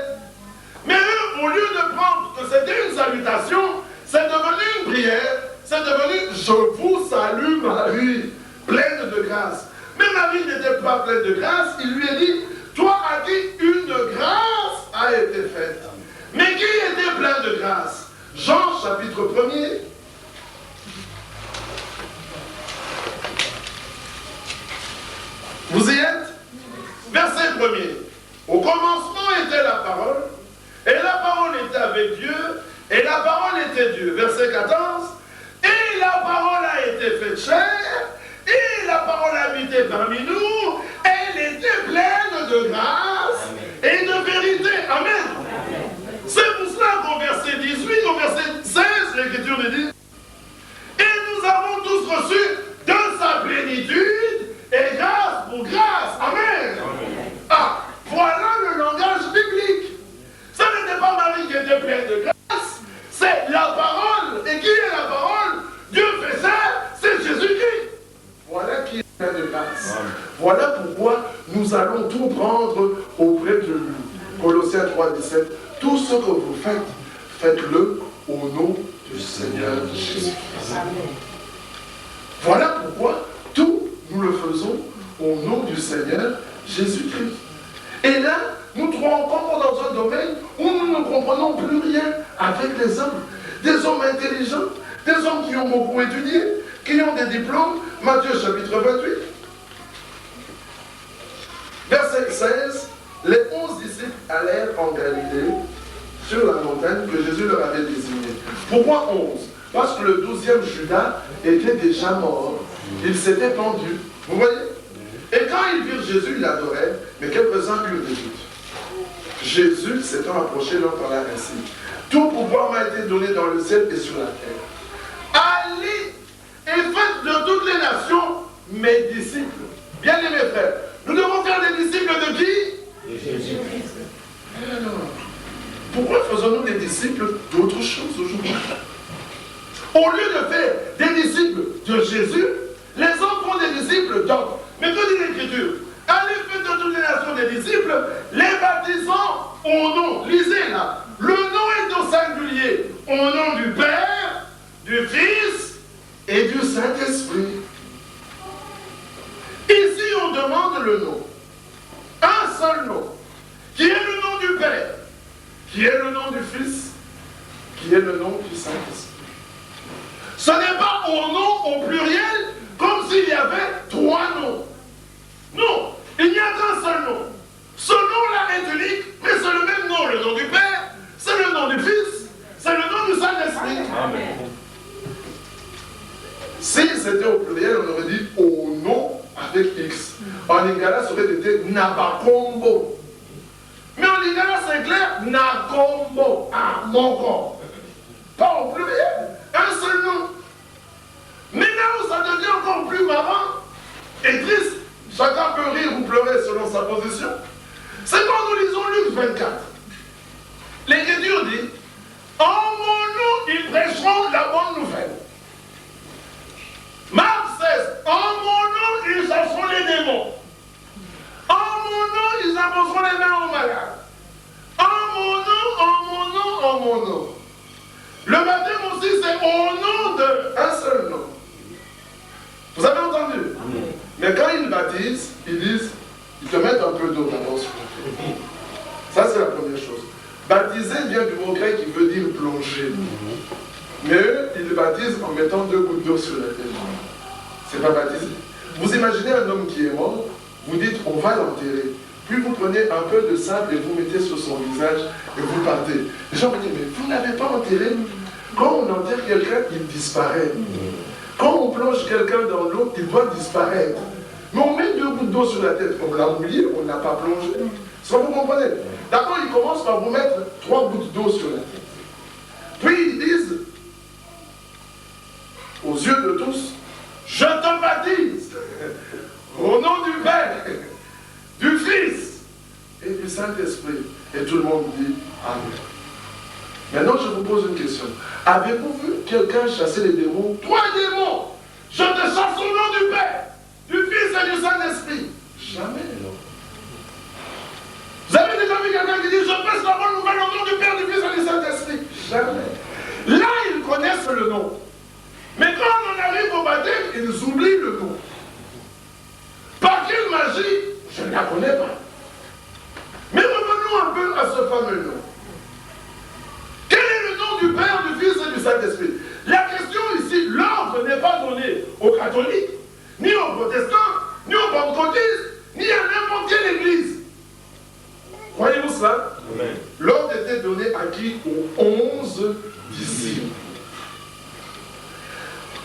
Mais eux, au lieu de prendre que c'était une salutation, c'est devenu une prière, c'est devenu « Je vous salue Marie, pleine de grâce ». Mais Marie n'était pas pleine de grâce, il lui a dit « Toi à qui une grâce a été faite ». Mais qui était plein de grâce? Jean chapitre 1er. Vous y êtes? Verset 1er. Au commencement était la parole, et la parole était avec Dieu, et la parole était Dieu. Verset 14. Et la parole a été faite chair, et la parole a habité parmi nous, elle était pleine de grâce et de vérité. Amen. C'est pour cela qu'au verset 18, au verset 16, l'Écriture nous dit « Et nous avons tous reçu de sa plénitude, et grâce pour grâce. » Amen. Ah, voilà le langage biblique. Ce n'était pas Marie qui était pleine de grâce, c'est la parole. Et qui est la parole? Dieu fait ça, c'est Jésus-Christ. Voilà qui est plein de grâce. Voilà pourquoi nous allons tout prendre auprès de lui. Colossiens 3, 17. Tout ce que vous faites, faites-le au nom du Seigneur Jésus-Christ. Voilà pourquoi tout nous le faisons au nom du Seigneur Jésus-Christ. Et là, nous trouvons encore dans un domaine où nous ne comprenons plus rien avec les hommes. Des hommes intelligents, des hommes qui ont beaucoup étudié, qui ont des diplômes. Matthieu chapitre 28, verset 16, les 11 disciples allèrent en Galilée, sur la montagne que Jésus leur avait désignée. Pourquoi 11? Parce que le 12e Judas était déjà mort. Il s'était pendu. Vous voyez? Et quand ils virent Jésus, ils l'adoraient, mais quelques-uns eurent des doutes. Jésus s'étant approché leur parla ainsi. Tout pouvoir m'a été donné dans le ciel et sur la terre. Allez et faites de toutes les nations mes disciples. Bien-aimés frères, nous devons faire des disciples de qui? De Jésus-Christ. Pourquoi faisons-nous des disciples d'autres choses aujourd'hui? Au lieu de faire des disciples de Jésus, les hommes font des disciples d'hommes. Mais que dit l'Écriture? Allez, faites de toutes les nations des disciples, les baptisant au nom, lisez là, le nom est au singulier, au nom du Père, du Fils et du Saint-Esprit. Ici, on demande le nom, un seul nom, qui est le nom du Père, qui est le nom du Fils, qui est le nom du Saint-Esprit. Ce n'est pas au nom au pluriel, comme s'il y avait 3 noms. Non, il n'y a qu'un seul nom. Ce nom-là est unique, mais c'est le même nom. Le nom du Père, c'est le nom du Fils, c'est le nom du Saint-Esprit. Amen. Si c'était au pluriel, on aurait dit au nom avec X. En lingala, ça aurait été Nabakombo. Mais en lingala, c'est clair, Nakombo, mon corps. Pas au pluriel, un seul nom. Mais là où ça devient encore plus marrant et triste, chacun peut rire ou pleurer selon sa position, c'est quand nous lisons Luc 24. L'Écriture dit, en mon nom, ils prêcheront la bonne nouvelle. Marc 16, en mon nom, ils chasseront les démons. En mon nom, ils imposeront les mains aux malades. En mon nom, en mon nom, en mon nom. Le baptême aussi, c'est au nom d'un seul nom. Vous avez entendu? Amen. Mais quand ils baptisent, ils disent, ils te mettent un peu d'eau d'abord sur la tête. Ça, c'est la première chose. Baptiser vient du mot grec qui veut dire plonger. Mais eux, ils le baptisent en mettant 2 gouttes d'eau sur la tête. C'est pas baptisé. Vous imaginez un homme qui est mort, vous dites, on va l'enterrer. Puis vous prenez un peu de sable et vous mettez sur son visage et vous partez. Les gens vous disent, mais vous n'avez pas enterré? Quand on enterre quelqu'un, il disparaît. Quand on plonge quelqu'un dans l'eau, il doit disparaître. Mais on met 2 gouttes d'eau sur la tête. On l'a oublié, on n'a pas plongé. Ça, vous comprenez? D'abord, ils commencent par vous mettre 3 gouttes d'eau sur la tête. Puis ils disent, aux yeux de tous, je te baptise au nom du Père, du Fils et du Saint-Esprit. Et tout le monde dit Amen. Maintenant, je vous pose une question. Avez-vous vu quelqu'un chasser les démons? 3 démons! Je te chasse au nom du Père, du Fils et du Saint-Esprit. Jamais, non. Vous avez déjà vu quelqu'un qui dit je passe la bonne nouvelle au nom du Père, du Fils et du Saint-Esprit? Jamais. Là, ils connaissent le nom. Mais quand on arrive au baptême, ils oublient le nom. Par quelle magie? Je ne la connais pas. Mais revenons un peu à ce fameux nom. Quel est le nom du Père, du Fils et du Saint-Esprit? La question ici, l'ordre n'est pas donné aux catholiques, ni aux protestants, ni aux pentecôtistes, ni à n'importe quelle église. Croyez-vous cela? L'ordre était donné à qui? Aux 11 disciples.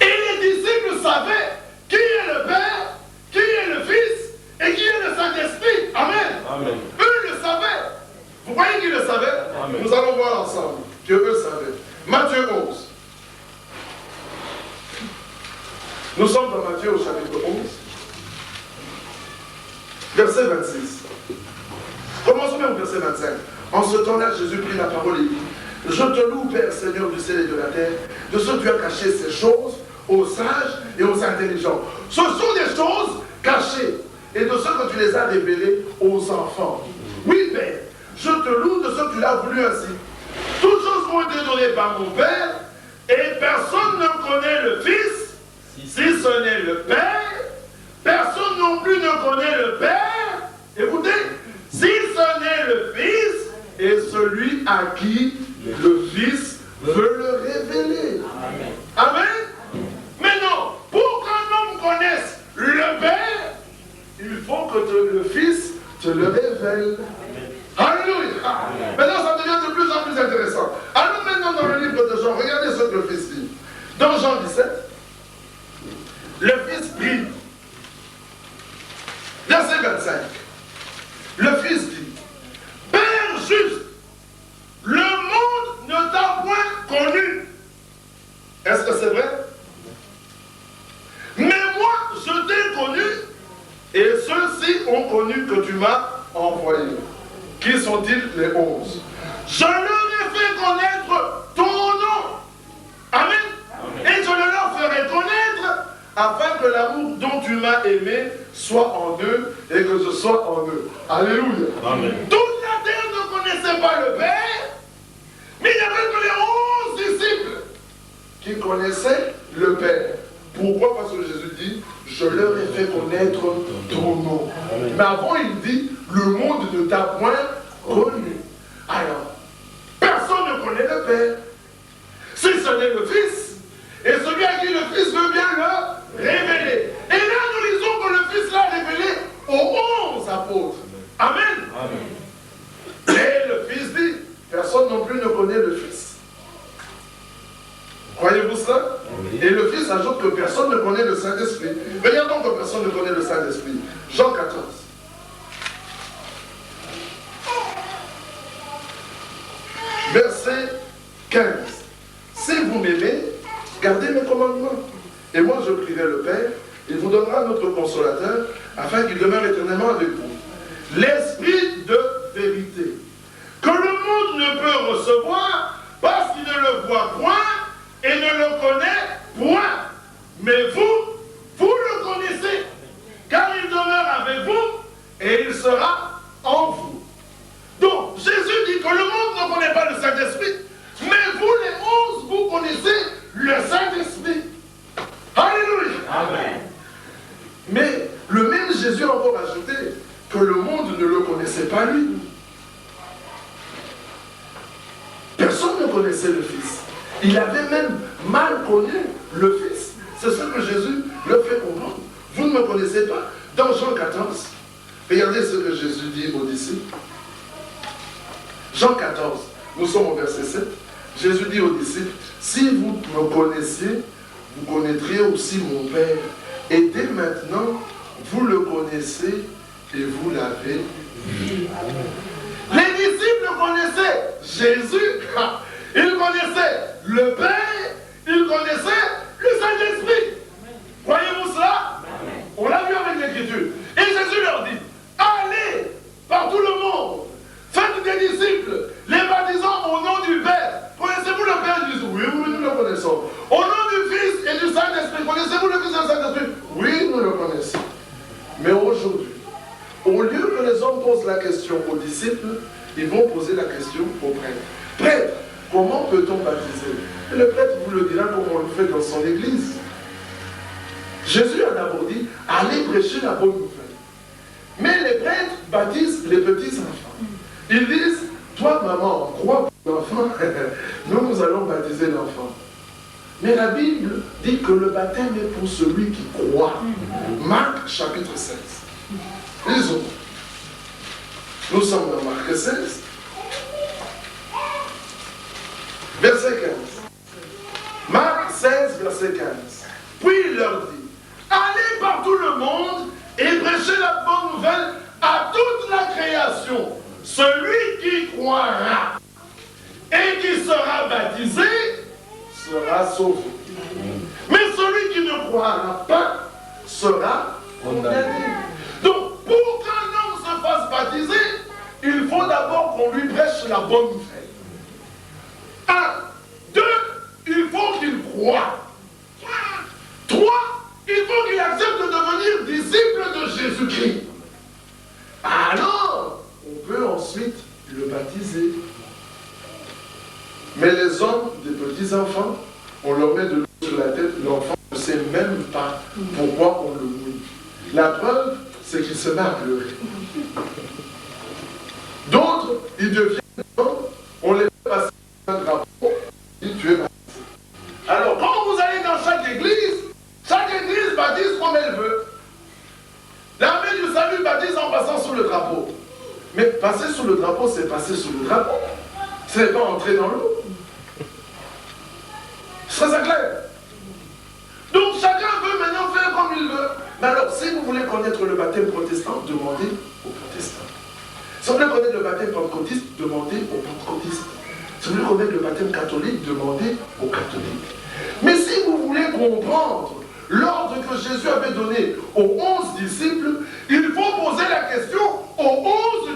Et les disciples savaient qui est le Père, qui est le Fils et qui est le Saint-Esprit. Amen. Amen. Eux le savaient. Vous voyez qu'ils le savaient? Amen. Nous allons voir ensemble que eux savaient. Matthieu 11. Nous sommes dans Matthieu au chapitre 11, verset 26. Commençons même au verset 25. En ce temps-là, Jésus prit la parole et dit, je te loue, Père, Seigneur du ciel et de la terre, de ce que tu as caché ces choses aux sages et aux intelligents. Ce sont des choses cachées et de ce que tu les as révélées aux enfants. Oui, Père, je te loue de ce que tu l'as voulu ainsi. Toutes choses m'ont été données par mon Père et personne ne connaît le Fils si ce n'est le Père. Personne non plus ne connaît le Père. Écoutez, si ce n'est le Fils et celui à qui le Fils veut le révéler. Amen. Amen. Mais non, pour qu'un homme connaisse le Père, il faut que le Fils te le révèle. envoyés. Qui sont-ils? Les 11. Je leur ai fait connaître ton nom. Amen. Et je le leur ferai connaître afin que l'amour dont tu m'as aimé soit en eux et que je sois en eux. Alléluia. Amen. Toute la terre ne connaissait pas le Père, mais il n'y avait que les 11 disciples qui connaissaient le Père. Pourquoi? Parce que Jésus dit, je leur ai fait connaître ton nom. Amen. Mais avant il dit, le monde ne t'a point connu. Alors, personne ne connaît le Père. Si ce n'est le Fils, et celui à qui le Fils veut bien le révéler. Et là, nous lisons que le Fils l'a révélé aux 11 apôtres. Amen. Amen. Et le Fils dit, personne non plus ne connaît le Fils. Croyez-vous ça? Oui. Et le Fils ajoute que personne ne connaît le Saint-Esprit. Regardons que personne ne connaît le Saint-Esprit. Jean 14. Verset 15. Si vous m'aimez, gardez mes commandements. Et moi je prierai le Père, il vous donnera notre consolateur, afin qu'il demeure éternellement avec vous. L'Esprit de vérité, que le monde ne peut recevoir, parce qu'il ne le voit point, et ne le connaît point. Mais vous le connaissez, car il demeure avec vous, et il sera en vous. Donc, Jésus dit que le monde ne connaît pas le Saint-Esprit, mais vous les 11, vous connaissez le Saint-Esprit. Alléluia. Amen. Mais le même Jésus a encore ajouté que le monde ne le connaissait pas lui. Personne ne connaissait le Fils. Il avait même mal connu le Fils. C'est ce que Jésus leur fait comprendre. Vous ne me connaissez pas. Dans Jean 14, regardez ce que Jésus dit aux disciples. Jean 14, nous sommes au verset 7. Jésus dit aux disciples, si vous me connaissiez, vous connaîtriez aussi mon Père. Et dès maintenant, vous le connaissez et vous l'avez vu. Les disciples connaissaient Jésus, ils connaissaient le Père, ils connaissaient le Saint-Esprit. Croyez-vous cela? On l'a vu avec l'Écriture. Et Jésus leur dit, allez par tout le monde, faites des disciples, les baptisant au nom du Père. Connaissez-vous le Père? Ils disent, oui, nous le connaissons. Au nom du Fils et du Saint-Esprit. Connaissez-vous le Fils et le Saint-Esprit? Oui, nous le connaissons. Mais aujourd'hui, au lieu que les hommes posent la question aux disciples, ils vont poser la question aux prêtres. Prêtre, comment peut-on baptiser? Et le prêtre vous le dira comme on le fait dans son église. Jésus a d'abord dit, allez prêcher la bonne nouvelle. Mais les prêtres baptisent les petits enfants. Ils disent, toi maman, crois pour l'enfant, nous allons baptiser l'enfant. Mais la Bible dit que le baptême est pour celui qui croit. Marc chapitre 16. Lisons. Nous sommes dans Marc 16. Verset 15. Marc 16, verset 15. Puis il leur dit, allez par tout le monde et prêchez la bonne nouvelle à toute la création. Celui qui croira et qui sera baptisé sera sauvé. Mais celui qui ne croira pas sera condamné. Donc, pour qu'un homme se fasse baptiser, il faut d'abord qu'on lui prêche la bonne nouvelle. 1. 2. Il faut qu'il croie. 3. Il faut qu'il accepte de devenir disciple de Jésus-Christ. Alors, on peut ensuite le baptiser. Mais les hommes, des petits-enfants, on leur met de l'eau sur la tête, l'enfant ne sait même pas pourquoi on le mouille. La preuve, c'est qu'il se met à pleurer. D'autres, ils deviennent hommes, on les fait passer un drapeau, et tu es baptisé. Alors, quand vous allez dans chaque église baptise comme elle veut. L'armée du salut baptise en passant sous le drapeau. Mais passer sous le drapeau, c'est passer sous le drapeau. Ce n'est pas entrer dans l'eau. C'est très clair. Donc chacun veut maintenant faire comme il veut. Mais alors, si vous voulez connaître le baptême protestant, demandez aux protestants. Si vous voulez connaître le baptême pentecôtiste, demandez aux pentecôtistes. Si vous voulez connaître le baptême catholique, demandez aux catholiques. Mais si vous voulez comprendre l'ordre que Jésus avait donné aux 11 disciples, il faut poser la question aux 11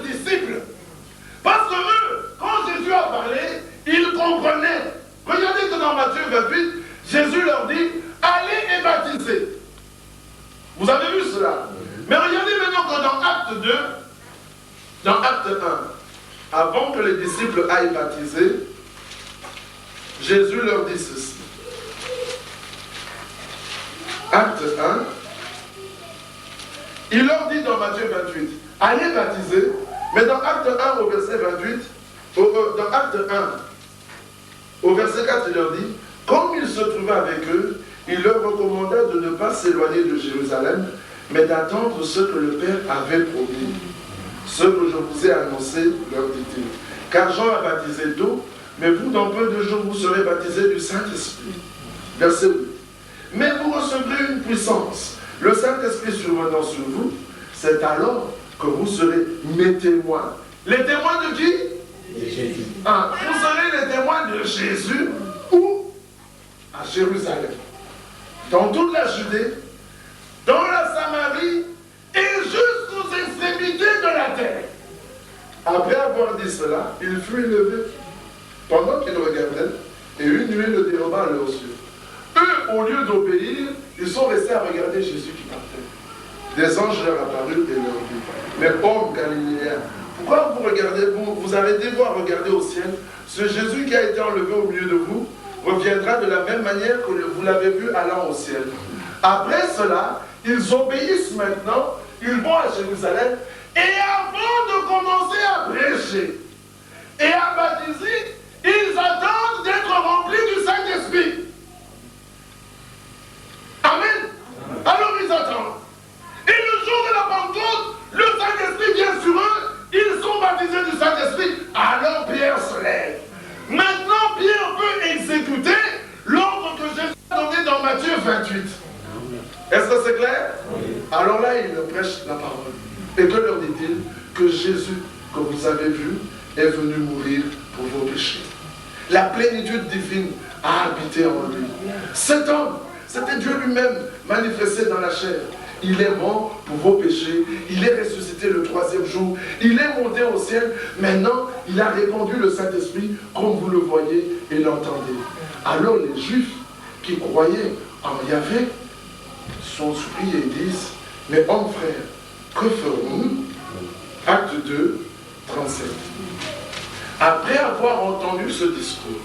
Acte 1. Avant que les disciples aillent baptiser, Jésus leur dit ceci. Acte 1. Il leur dit dans Matthieu 28, allez baptiser, mais dans Acte 1 au verset 28, dans Acte 1, au verset 4, il leur dit, comme il se trouvait avec eux, il leur recommanda de ne pas s'éloigner de Jérusalem, mais d'attendre ce que le Père avait promis. Ce que je vous ai annoncé, leur dit-il. Car Jean a baptisé d'eau, mais vous, dans peu de jours, vous serez baptisés du Saint-Esprit. Verset 8. Mais vous recevrez une puissance. Le Saint-Esprit survenant sur vous, c'est alors que vous serez mes témoins. Les témoins de qui? De Jésus. Ah, vous serez les témoins de Jésus. Où? À Jérusalem. Dans toute la Judée, dans la Samarie et jusqu'aux extrémités de la terre. Après avoir dit cela, il fut élevé. Pendant qu'il regardait, et une nuée le déroba à leurs yeux. Eux, au lieu d'obéir, ils sont restés à regarder Jésus qui partait. Des anges leur apparurent et leur dirent, mais hommes galiléens, pourquoi vous regardez, vous avez devoir regarder au ciel? Ce Jésus qui a été enlevé au milieu de vous reviendra de la même manière que vous l'avez vu allant au ciel. Après cela, ils obéissent maintenant, ils vont à Jérusalem, et avant de commencer à prêcher et à baptiser, ils attendent d'être remplis du Saint-Esprit. Amen. Alors ils attendent. Et le jour de la Pentecôte, le Saint-Esprit vient sur eux, ils sont baptisés du Saint-Esprit. Alors Pierre se lève. Maintenant, Pierre peut exécuter l'ordre que Jésus a donné dans Matthieu 28. Est-ce que c'est clair? Oui. Alors là, il leur prêche la parole. Et que leur dit-il? Que Jésus, que vous avez vu, est venu mourir pour vos péchés. La plénitude divine a habité en lui. Cet homme, c'était Dieu lui-même manifesté dans la chair. Il est mort pour vos péchés. Il est ressuscité le 3e jour. Il est monté au ciel. Maintenant, il a répandu le Saint-Esprit comme vous le voyez et l'entendez. Alors les Juifs qui croyaient en Yahvé sont surpris et disent, mais homme frère, que ferons-nous? Acte 2, 37. Après avoir entendu ce discours,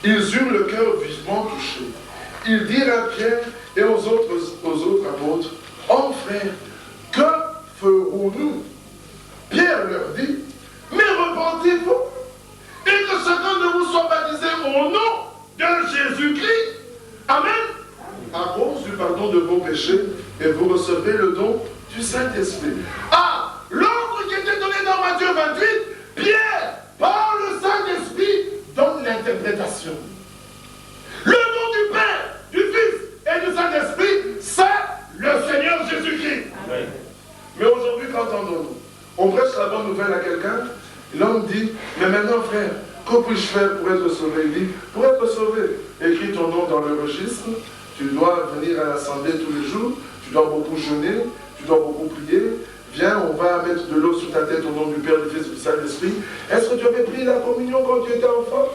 ils eurent le cœur vivement touché. Ils dirent à Pierre et aux autres apôtres, hommes frères, que ferons-nous? Pierre leur dit, mais repentez-vous et que chacun de vous soit baptisé au nom de Jésus-Christ. Amen. À cause du pardon de vos péchés, et vous recevrez le don du Saint-Esprit. Ah, l'ordre qui était donné dans Matthieu 28, Pierre, par le Saint-Esprit, donne l'interprétation. Le nom du Père, du Fils et du Saint-Esprit, c'est le Seigneur Jésus-Christ. Mais aujourd'hui, qu'entendons-nous? On prêche la bonne nouvelle à quelqu'un, l'homme dit, mais maintenant frère, que puis-je faire pour être sauvé? Il dit, pour être sauvé, écris ton nom dans le registre, tu dois venir à l'assemblée tous les jours, tu dois beaucoup jeûner, tu dois beaucoup prier, viens, on va mettre de l'eau sur ta tête au nom du Père, du Fils et du Saint-Esprit. Est-ce que tu avais pris la communion quand tu étais enfant?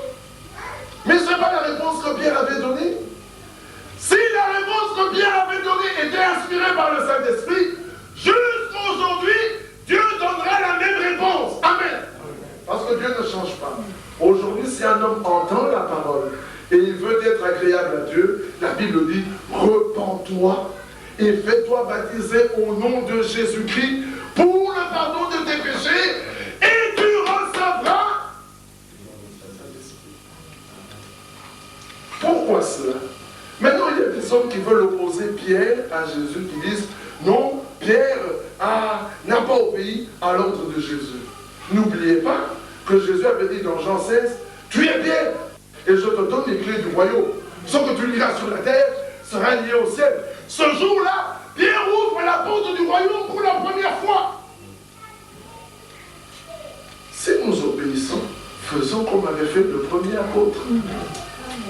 Mais ce n'est pas la réponse que Pierre avait donnée. Si la réponse que Pierre avait donnée était inspirée par le Saint-Esprit, jusqu'à aujourd'hui, Dieu donnera la même réponse. Amen. Parce que Dieu ne change pas. Aujourd'hui, si un homme entend la parole et il veut être agréable à Dieu, la Bible dit, repens-toi et fais-toi baptiser au nom de Jésus-Christ pour le pardon de tes péchés et tu recevras. Pourquoi cela? Maintenant, il y a des hommes qui veulent opposer Pierre à Jésus, qui disent, non, Pierre n'a pas obéi à l'ordre de Jésus. N'oubliez pas que Jésus avait dit dans Jean 16, tu es Pierre, et je te donne les clés du royaume. Ce que tu liras sur la terre sera lié au ciel. Ce jour-là, Pierre ouvre la porte du royaume pour la première fois. Si nous obéissons, faisons comme avait fait le premier apôtre.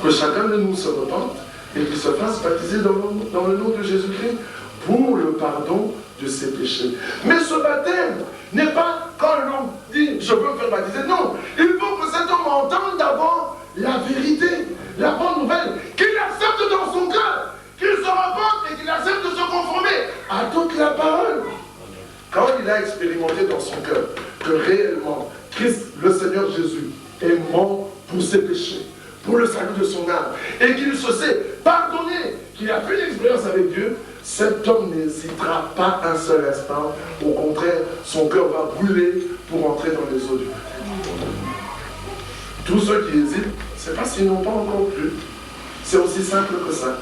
Que chacun de nous se repente et qu'il se fasse baptiser dans le nom de Jésus-Christ pour le pardon de ses péchés. Mais ce baptême n'est pas quand l'homme dit « je veux me faire baptiser ». Non, il faut que cet homme entende d'abord la vérité, la bonne nouvelle, qu'il accepte dans son cœur, qu'il se repente et qu'il accepte de se conformer à toute la parole. Quand il a expérimenté dans son cœur que réellement Christ, le Seigneur Jésus, est mort pour ses péchés, pour le salut de son âme, et qu'il se sait pardonné, qu'il a fait une expérience avec Dieu, cet homme n'hésitera pas un seul instant. Au contraire, son cœur va brûler pour entrer dans les eaux du baptême. Tous ceux qui hésitent, c'est parce qu'ils n'ont pas encore cru. C'est aussi simple que ça.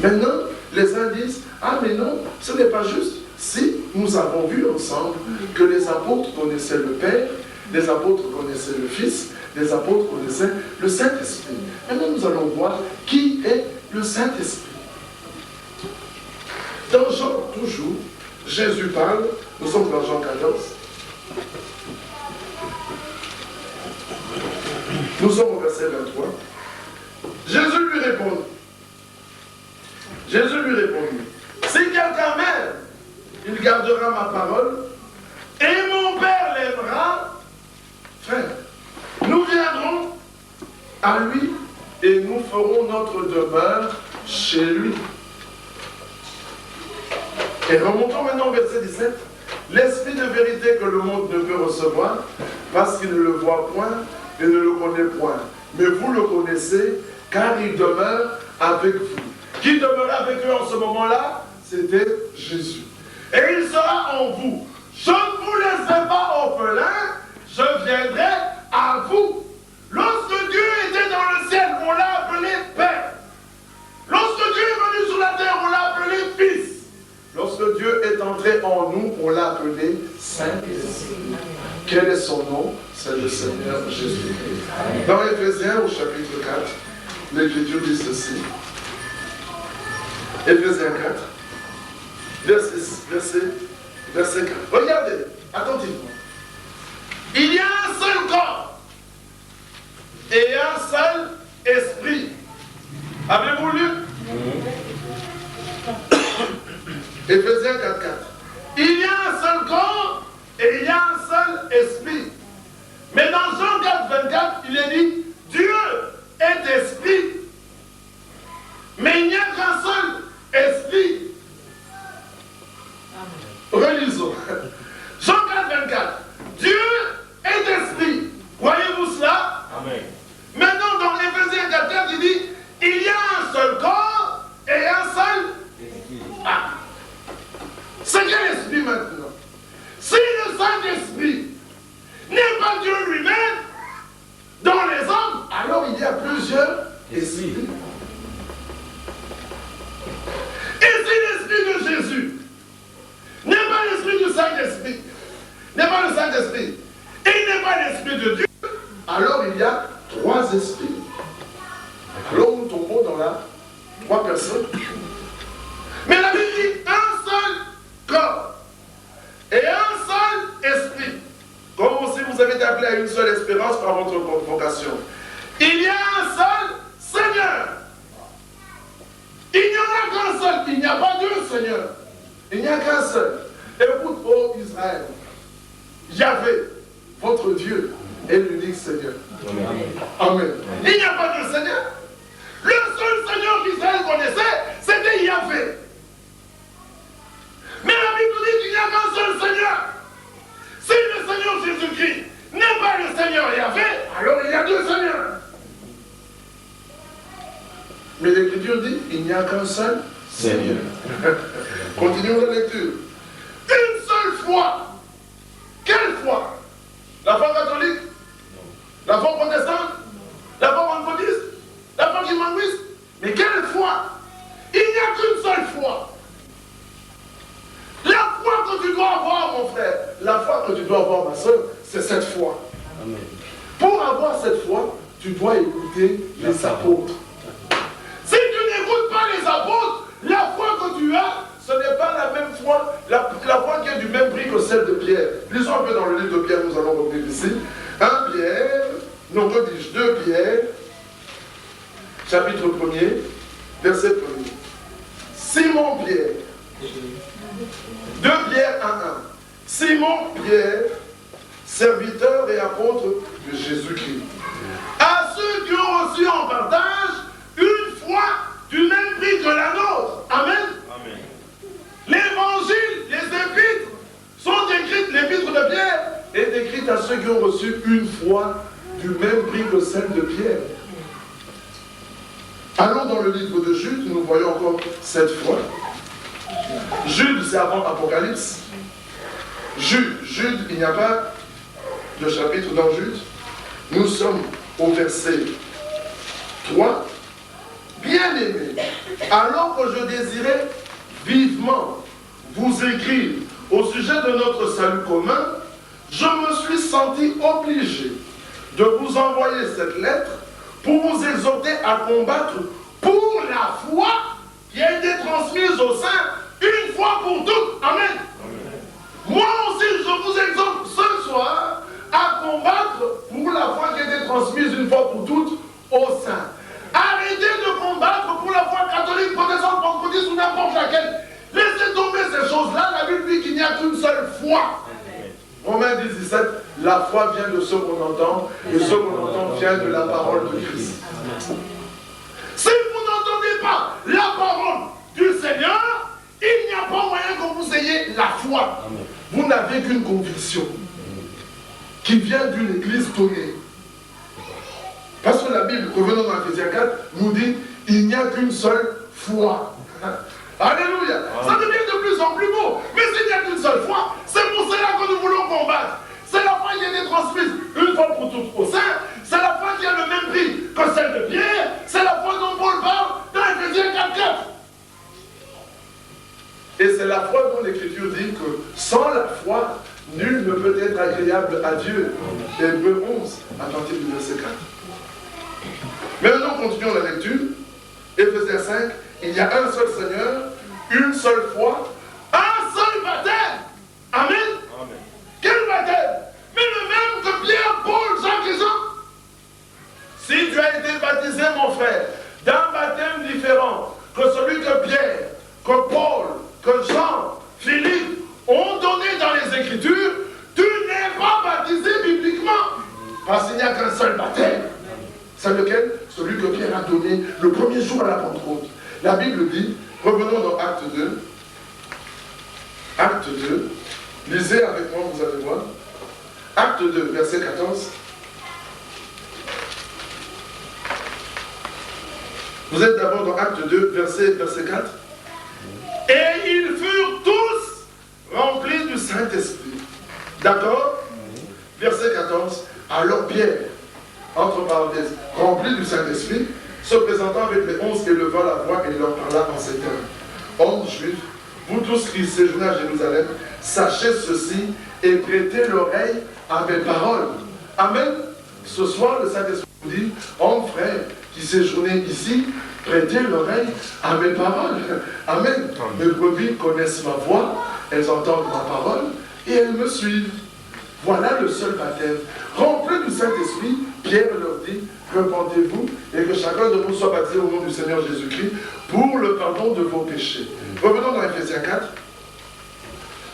Maintenant, les uns disent, ah mais non, ce n'est pas juste. Si nous avons vu ensemble que les apôtres connaissaient le Père, les apôtres connaissaient le Fils, les apôtres connaissaient le Saint-Esprit. Maintenant, nous allons voir qui est le Saint-Esprit. Dans Jean, toujours, Jésus parle, nous sommes dans Jean 14. Nous sommes au verset 23. Jésus lui répondit, si quelqu'un m'aime, il gardera ma parole, et mon Père l'aimera. Frère, nous viendrons à lui et nous ferons notre demeure chez lui. Et remontons maintenant au verset 17. L'esprit de vérité que le monde ne peut recevoir, parce qu'il ne le voit point et ne le connaît point. Mais vous le connaissez, car il demeure avec vous. Qui demeurait avec eux en ce moment-là? C'était Jésus. Et il sera en vous. Je ne vous laisserai pas orphelins, je viendrai à vous. Lorsque Dieu était dans le ciel, on l'a appelé Père. Lorsque Dieu est venu sur la terre, on l'a appelé Fils. Lorsque Dieu est entré en nous, on l'a appelé Saint-Esprit. Quel est son nom? C'est le Seigneur Jésus-Christ. Dans Éphésiens, au chapitre 4, l'Écriture dit ceci. Éphésiens 4, verset 4. Regardez, attentivement. Il y a un seul corps et un seul esprit. Avez-vous lu? Éphésiens 4, 4. Il y a un seul corps et il y a un seul esprit. Mais dans Jean 4, 24, il est dit, Dieu est esprit. Mais il n'y a qu'un seul esprit. Relisons. Jean 4, 24. Dieu est esprit. Voyez-vous cela? Amen. Maintenant, dans Éphésiens 4, 4, il dit, il y a un seul corps et un seul esprit. Ah. C'est quel esprit maintenant? Si le Saint-Esprit n'est pas Dieu lui-même, dans les hommes, alors il y a plusieurs esprits. Et si l'esprit de Jésus n'est pas l'esprit du Saint-Esprit, n'est pas le Saint-Esprit, et il n'est pas l'esprit de Dieu, alors il y a trois esprits. Alors nous tombons dans la trois personnes. Mais la Bible dit un seul corps et un seul esprit. Comme aussi vous avez été appelé à une seule espérance par votre vocation. Il y a un seul Seigneur. Il n'y en a qu'un seul. Il n'y a pas deux Seigneurs. Il n'y a qu'un seul. Écoute, ô Israël, Yahvé, votre Dieu, est l'unique Seigneur. Amen. Amen. Il n'y a pas de Seigneur. Le seul Seigneur qu'Israël connaissait, c'était Yahvé. Mais la Bible dit qu'il n'y a qu'un seul Seigneur. Si le Seigneur Jésus-Christ n'est pas le Seigneur Yahvé, alors il y a deux Seigneurs. Mais l'Écriture dit qu'il n'y a qu'un seul Seigneur. Continuons la lecture. Une seule foi. Quelle foi? La foi catholique? La foi protestante? La foi pentecôtiste? La foi kimangouiste? Mais quelle foi? Il n'y a qu'une seule foi. La foi que tu dois avoir, mon frère, la foi que tu dois avoir, ma soeur, c'est cette foi. Amen. Pour avoir cette foi, tu dois écouter les apôtres. Si tu n'écoutes pas les apôtres, la foi que tu as, ce n'est pas la même foi, la foi qui est du même prix que celle de Pierre. Lisons un peu dans le livre de Pierre, nous allons revenir ici. 1 Pierre, non, que dis-je, 2 Pierre, chapitre 1er, verset 1er. Simon Pierre, 2 Pierre 1.1. Simon Pierre, serviteur et apôtre de Jésus-Christ. À ceux qui ont reçu en partage une foi du même prix que la nôtre. Amen. Amen. L'évangile, les épîtres sont écrites, l'épître de Pierre est écrite à ceux qui ont reçu une foi du même prix que celle de Pierre. Allons dans le livre de Jude, nous voyons encore cette foi. Jude, c'est avant Apocalypse. Jude, il n'y a pas de chapitre dans Jude. Nous sommes au verset 3. Bien-aimés, alors que je désirais vivement vous écrire au sujet de notre salut commun, je me suis senti obligé de vous envoyer cette lettre pour vous exhorter à combattre pour la foi qui a été transmise au sein une fois pour toutes. Amen. Moi aussi, je vous exhorte ce soir à combattre pour la foi qui a été transmise une fois pour toutes au sein. Arrêtez de combattre pour la foi catholique, protestante, pentecôtiste ou n'importe laquelle. Laissez tomber ces choses-là. La Bible dit qu'il n'y a qu'une seule foi. Romains 10, 17, la foi vient de ce qu'on entend, et ce qu'on entend vient de la parole de Christ. Si vous n'entendez pas la parole du Seigneur, il n'y a pas moyen que vous ayez la foi. Vous n'avez qu'une conviction qui vient d'une église donnée. Parce que la Bible, revenons dans Ephésiens 4, nous dit il n'y a qu'une seule foi. Alléluia. Ça devient de plus en plus beau. Mais s'il n'y a qu'une seule foi, c'est pour cela que nous voulons combattre. C'est la foi qui a été transmise une fois pour toutes au sein. C'est la foi qui a le même prix que celle de Pierre. C'est la foi dont Paul parle dans Ephésiens 4. Et c'est la foi dont l'Écriture dit que sans la foi, nul ne peut être agréable à Dieu. Hébreux 11, à partir du verset 4. Maintenant, continuons la lecture. Ephésiens 5, il y a un seul Seigneur, une seule foi, un seul baptême. Amen. Amen. Quel baptême? Mais le même que Pierre, Paul, Jacques et Jean. Si tu as été baptisé, mon frère, d'un baptême différent que celui que Pierre, que Paul, que Jean, Philippe ont donné dans les Écritures, tu n'es pas baptisé bibliquement. Parce qu'il n'y a qu'un seul baptême. C'est lequel? Celui que Pierre a donné le premier jour à la Pentecôte. La Bible dit, revenons dans Acte 2. Acte 2. Lisez avec moi, vous allez voir. Acte 2, verset 14. Vous êtes d'abord dans Acte 2, verset 4. Et ils furent tous remplis du Saint-Esprit. D'accord? Verset 14. Alors Pierre, entre parenthèses, rempli du Saint-Esprit, se présentant avec les 11 élevant la voix et leur parla en ces termes. Hommes juifs, vous tous qui séjournez à Jérusalem, sachez ceci et prêtez l'oreille à mes paroles. Amen. Ce soir, le Saint-Esprit vous dit, hommes frères qui séjournez ici, prêtez l'oreille à mes paroles. Amen. Mes brebis connaissent ma voix, elles entendent ma parole et elles me suivent. Voilà le seul baptême. Rempli du Saint-Esprit, Pierre leur dit, repentez-vous et que chacun de vous soit baptisé au nom du Seigneur Jésus-Christ pour le pardon de vos péchés. Revenons dans Ephésiens 4.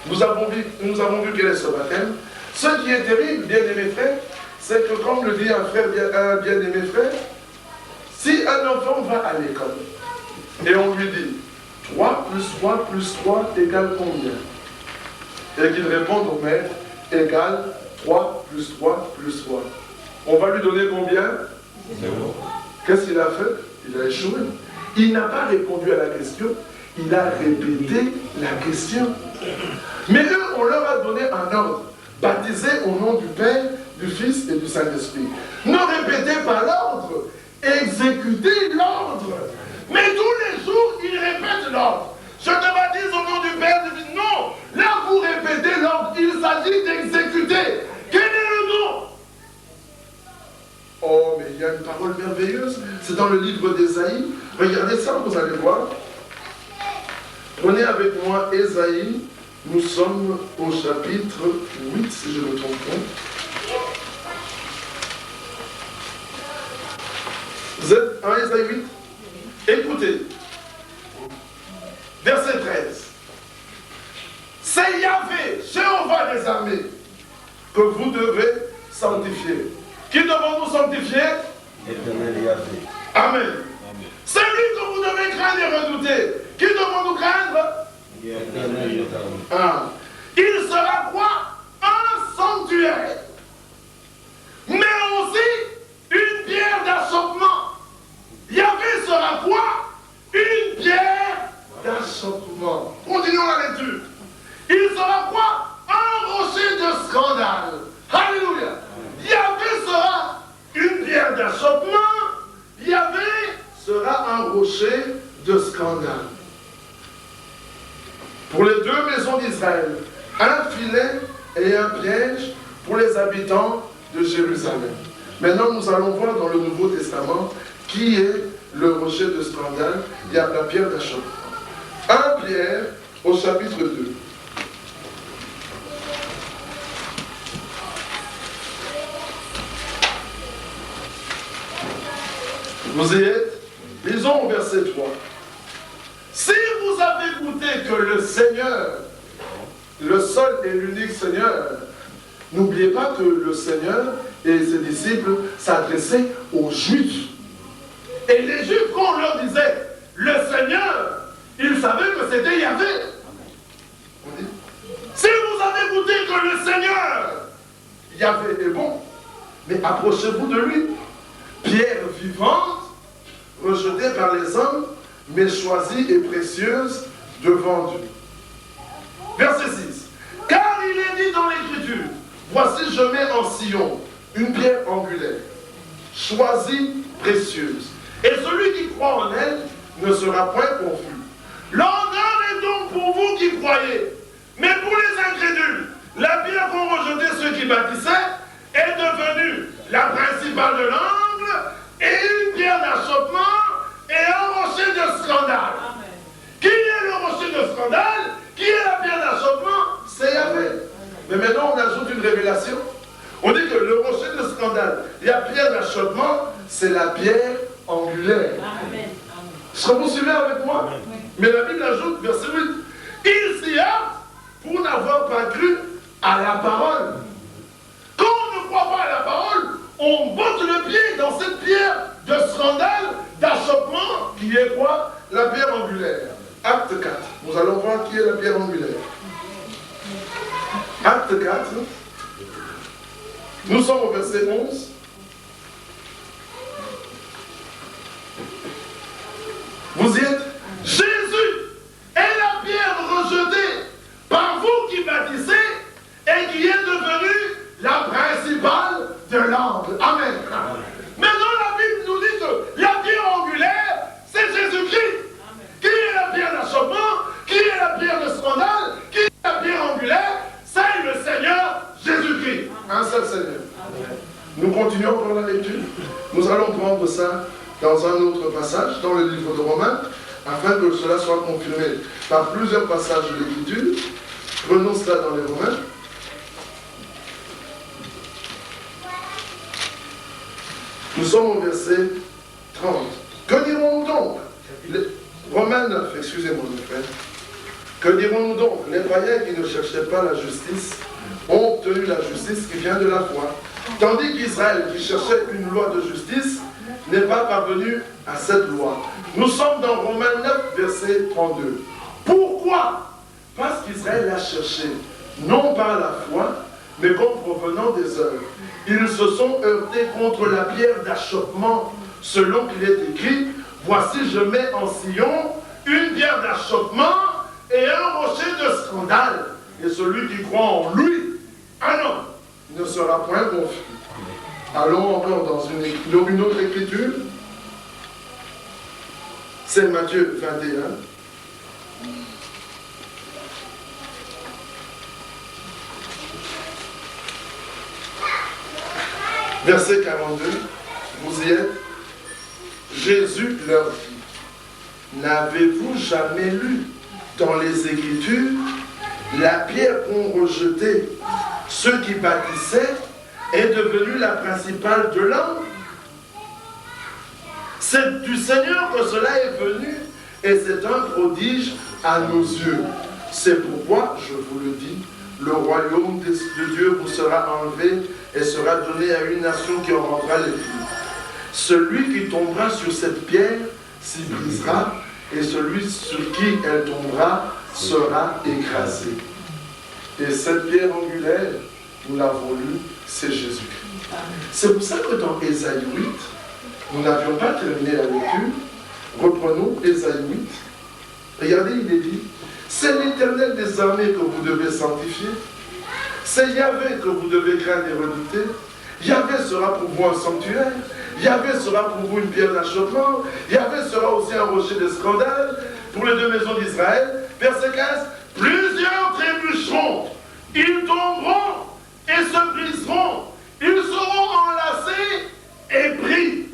Nous avons vu quel est ce baptême. Ce qui est terrible, bien-aimés frères, c'est que comme le dit un frère, un bien-aimé frère, si un enfant va à l'école et on lui dit 3 plus 3 plus 3 égale combien? Et qu'il réponde au maître égale 3 plus 3 plus 3. On va lui donner combien? 0. Qu'est-ce qu'il a fait? Il a échoué. Il n'a pas répondu à la question, il a répété la question. Mais eux, on leur a donné un ordre. Baptisez au nom du Père, du Fils et du Saint-Esprit. Ne répétez pas l'ordre, exécutez l'ordre. Mais tous les jours, ils répètent l'ordre. Je te baptise au nom du Père, du Fils. Non, là vous répétez l'ordre. Il s'agit d'exécuter. Quel est le nom? Oh, mais il y a une parole merveilleuse. C'est dans le livre d'Ésaïe. Regardez ça, vous allez voir. Prenez avec moi Ésaïe. Nous sommes au chapitre 8, si je ne me trompe pas. Vous êtes en Ésaïe 8? Écoutez. Verset 13. C'est Yahvé, Jéhovah des armées, que vous devez sanctifier. Qui devons-nous sanctifier? Éternel Yahvé. Amen. Amen. C'est lui que vous devez craindre et redouter. Qui devons-nous craindre? Éternel Yahvé. Ah. Il sera quoi? Un sanctuaire. d'Israël, un filet et un piège pour les habitants de Jérusalem. Maintenant, nous allons voir dans le Nouveau Testament qui est le rocher de scandale. Il y a la pierre d'achoppement. 1 Pierre au chapitre 2. Vous y êtes? Lisons au verset 3. Si vous avez goûté que le Seigneur, le seul et l'unique Seigneur, n'oubliez pas que le Seigneur et ses disciples s'adressaient aux Juifs. Et les Juifs, quand on leur disait le Seigneur, ils savaient que c'était Yahvé. Si vous avez goûté que le Seigneur, Yahvé est bon, mais approchez-vous de lui. Pierre vivante, rejetée par les hommes, mais choisie et précieuse devant Dieu. Verset 6. Car il est dit dans l'Écriture, voici je mets en Sion une pierre angulaire, choisie, précieuse. Et celui qui croit en elle ne sera point confus. L'honneur est donc pour vous qui croyez. Mais pour les incrédules, la pierre qu'ont rejeté ceux qui bâtissaient est devenue la principale de l'angle et une pierre d'achoppement et un rocher de scandale. Amen. Qui est le rocher de scandale? Qui est la pierre d'achoppement? C'est Yahvé. Mais maintenant on ajoute une révélation. On dit que le rocher de scandale, la pierre d'achoppement, c'est la pierre angulaire. Amen. Est-ce que vous suivez avec moi? Amen. Mais la Bible ajoute, verset 8, il s'y hâte pour n'avoir pas cru à la parole. Quand on ne croit pas à la parole, on botte le pied dans cette pierre de scandale, d'achoppement, qui est quoi? La pierre angulaire. Acte 4. Nous allons voir qui est la pierre angulaire. Acte 4. Nous sommes au verset 11. Vous y êtes? Jésus est la pierre rejetée par vous qui bâtissez et qui est devenue la principale de l'angle. Amen. Maintenant, la Bible nous dit que la pierre angulaire, c'est Jésus-Christ. Qui est la pierre d'achoppement? Qui est la pierre de scandale? Qui est la pierre angulaire? C'est le Seigneur Jésus-Christ. Un seul Seigneur. Amen. Nous continuons pour la lecture. Nous allons prendre ça dans un autre passage, dans le livre de Romains, afin que cela soit confirmé par plusieurs passages de l'Écriture. Prenons cela dans les Romains. Nous sommes au verset 30. Que dirons-nous donc? Romains 9, excusez-moi mes frères. Que dirons-nous donc? Les païens qui ne cherchaient pas la justice ont obtenu la justice qui vient de la foi. Tandis qu'Israël, qui cherchait une loi de justice, n'est pas parvenu à cette loi. Nous sommes dans Romains 9, verset 32. Pourquoi? Parce qu'Israël a cherché, non par la foi, mais comme provenant des œuvres. Ils se sont heurtés contre la pierre d'achoppement, selon qu'il est écrit, voici je mets en Sion une pierre d'achoppement et un rocher de scandale. Et celui qui croit en lui, un homme, ne sera point confus. Allons encore dans une autre écriture. C'est Matthieu 21. Verset 42. Vous y êtes. Jésus leur dit, n'avez-vous jamais lu dans les Écritures la pierre qu'ont rejetée ceux qui bâtissaient est devenue la principale de l'angle? C'est du Seigneur que cela est venu et c'est un prodige à nos yeux. C'est pourquoi, je vous le dis, le royaume de Dieu vous sera enlevé et sera donné à une nation qui en rendra les fruits. Celui qui tombera sur cette pierre s'y brisera et celui sur qui elle tombera sera écrasé. Et cette pierre angulaire, nous l'avons lu, c'est Jésus-Christ. C'est pour ça que dans Ésaïe 8, nous n'avions pas terminé la lecture. Reprenons Ésaïe 8. Regardez, il est dit, c'est l'Éternel des armées que vous devez sanctifier. C'est Yahvé que vous devez craindre et redouter. Yahvé sera pour vous un sanctuaire. Yahvé sera pour vous une pierre d'achoppement. Yahvé sera aussi un rocher de scandale pour les deux maisons d'Israël. Verset 15. Plusieurs tribus trébucheront, ils tomberont et se briseront, ils seront enlacés et pris.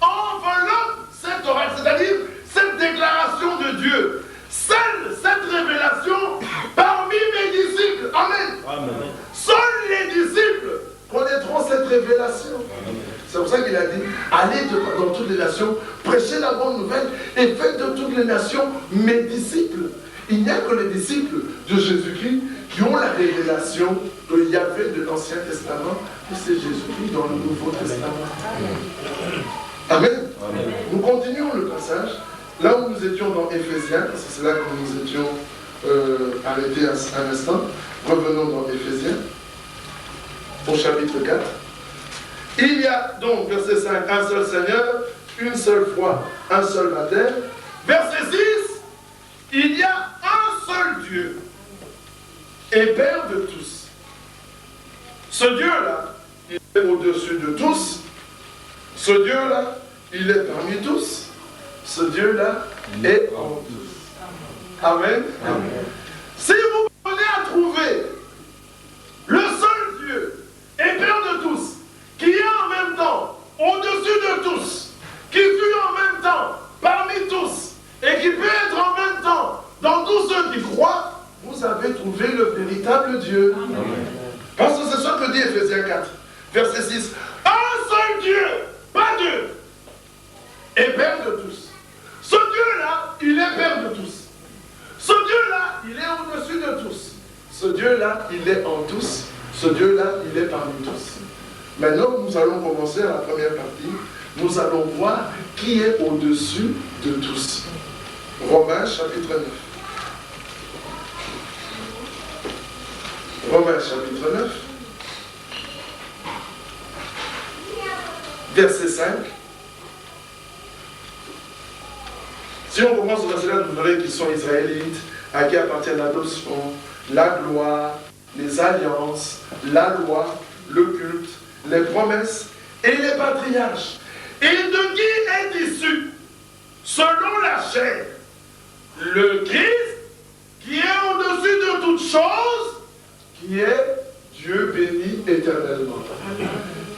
Enveloppe cet oracle, c'est-à-dire cette déclaration de Dieu. Seule cette révélation parmi mes disciples. Amen. Amen. Seuls les disciples connaîtront cette révélation. C'est pour ça qu'il a dit, allez dans toutes les nations, prêchez la bonne nouvelle et faites de toutes les nations mes disciples. Il n'y a que les disciples de Jésus-Christ qui ont la révélation qu'il y avait de l'Ancien Testament et c'est Jésus-Christ dans le Nouveau Testament. Amen. Amen. Nous continuons le passage. Là où nous étions dans Éphésiens, c'est là que nous étions arrêtés un instant. Revenons dans Éphésiens, au chapitre 4. Il y a donc, verset 5, un seul Seigneur, une seule foi, un seul baptême. Verset 6, il y a un seul Dieu et Père de tous. Ce Dieu-là, il est au-dessus de tous. Ce Dieu-là, il est parmi tous. Ce Dieu-là est en tous. Amen. Amen. Si vous venez à trouver le seul Dieu et Père de tous, qui est en même temps au-dessus de tous, qui fut en même temps parmi tous, et qui peut être en même temps dans tous ceux qui croient, vous avez trouvé le véritable Dieu. Amen. Parce que c'est ce que dit Éphésiens 4, verset 6. Un seul Dieu, pas deux, et Père de tous. Ce Dieu-là, il est Père de tous. Ce Dieu-là, il est au-dessus de tous. Ce Dieu-là, il est en tous. Ce Dieu-là, il est parmi tous. Maintenant, nous allons commencer à la première partie. Nous allons voir qui est au-dessus de tous. Romains chapitre 9. Romains chapitre 9. Verset 5. Si on commence au verset là, vous verrez qu'ils sont israélites, à qui appartient l'adoption, la gloire, les alliances, la loi, le culte, les promesses et les patriarches. Et de qui est issu, selon la chair, le Christ, qui est au-dessus de toutes choses, qui est Dieu béni éternellement.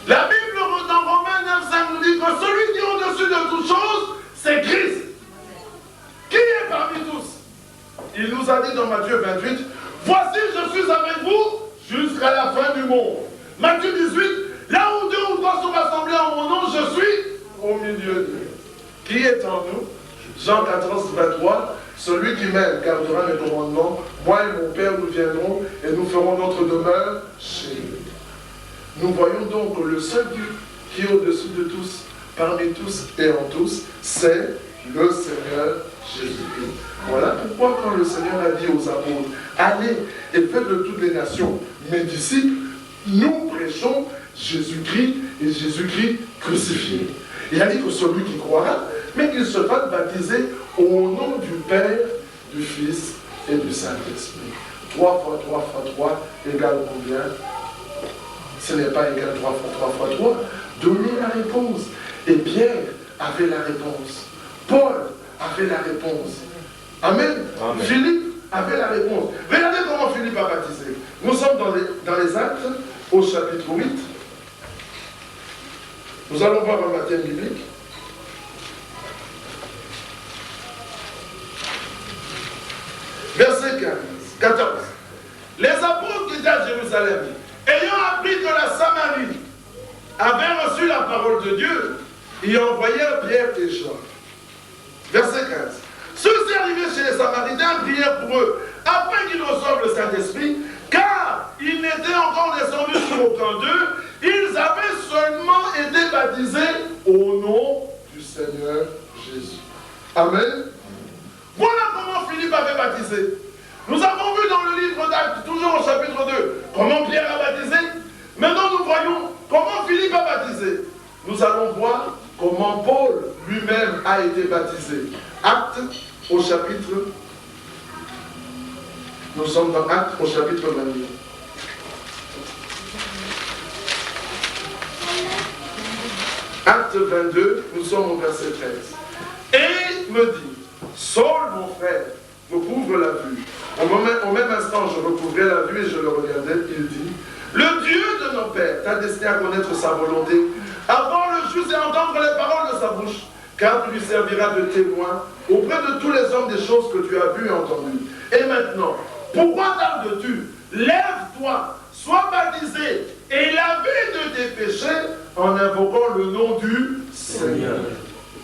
La Bible dans Romains 9, 5 nous dit que celui qui est au-dessus de toutes choses, c'est Christ. Qui est parmi tous? Il nous a dit dans Matthieu 28, voici je suis avec vous jusqu'à la fin du monde. Matthieu 18, là où deux ou trois sont rassemblés en mon nom, je suis au milieu d'eux. Qui est en nous? Jean 14, 23, celui qui m'aime gardera mes commandements, moi et mon Père nous viendrons et nous ferons notre demeure chez lui. Nous voyons donc que le seul Dieu qui est au-dessus de tous, parmi tous et en tous, c'est le Seigneur Jésus-Christ. Voilà pourquoi quand le Seigneur a dit aux apôtres, allez et faites de toutes les nations mes disciples, nous prêchons Jésus-Christ et Jésus-Christ crucifié. Il a dit que celui qui croira, mais qu'il se fasse baptiser au nom du Père, du Fils et du Saint-Esprit. 3 fois 3 fois 3 égale combien? Ce n'est pas égal 3 fois 3 fois 3. Donnez la réponse. Et Pierre avait la réponse. Paul avait la réponse. Amen. Amen. Philippe avait la réponse. Regardez comment Philippe a baptisé. Nous sommes dans les Actes, au chapitre 8. Nous allons voir un baptême biblique. Verset 14. Les apôtres qui étaient à Jérusalem, ayant appris que la Samarie avait reçu la parole de Dieu, y envoyèrent Pierre et Jean. Verset 15. Ceux-ci arrivés chez les Samaritains prièrent pour eux, afin qu'ils reçoivent le Saint-Esprit, car ils n'étaient encore descendus sur aucun d'eux, ils avaient seulement été baptisés au nom du Seigneur Jésus. Amen. Voilà comment Philippe avait baptisé. Nous avons vu dans le livre d'Actes, toujours au chapitre 2, comment Pierre a baptisé. Maintenant nous voyons comment Philippe a baptisé. Nous allons voir comment Paul lui-même a été baptisé. Actes au chapitre, nous sommes dans Actes au chapitre 22. Acte 22, nous sommes au verset 13. Et il me dit, Saul, mon frère, recouvre la vue. Au même instant, je recouvrais la vue et je le regardais. Il dit, le Dieu de nos pères t'a destiné à connaître sa volonté, avant le juste et entendre les paroles de sa bouche, car tu lui serviras de témoin auprès de tous les hommes des choses que tu as vues et entendues. Et maintenant, pourquoi tardes-tu? Lève-toi, sois baptisé et lavé de tes péchés en invoquant le nom du Seigneur.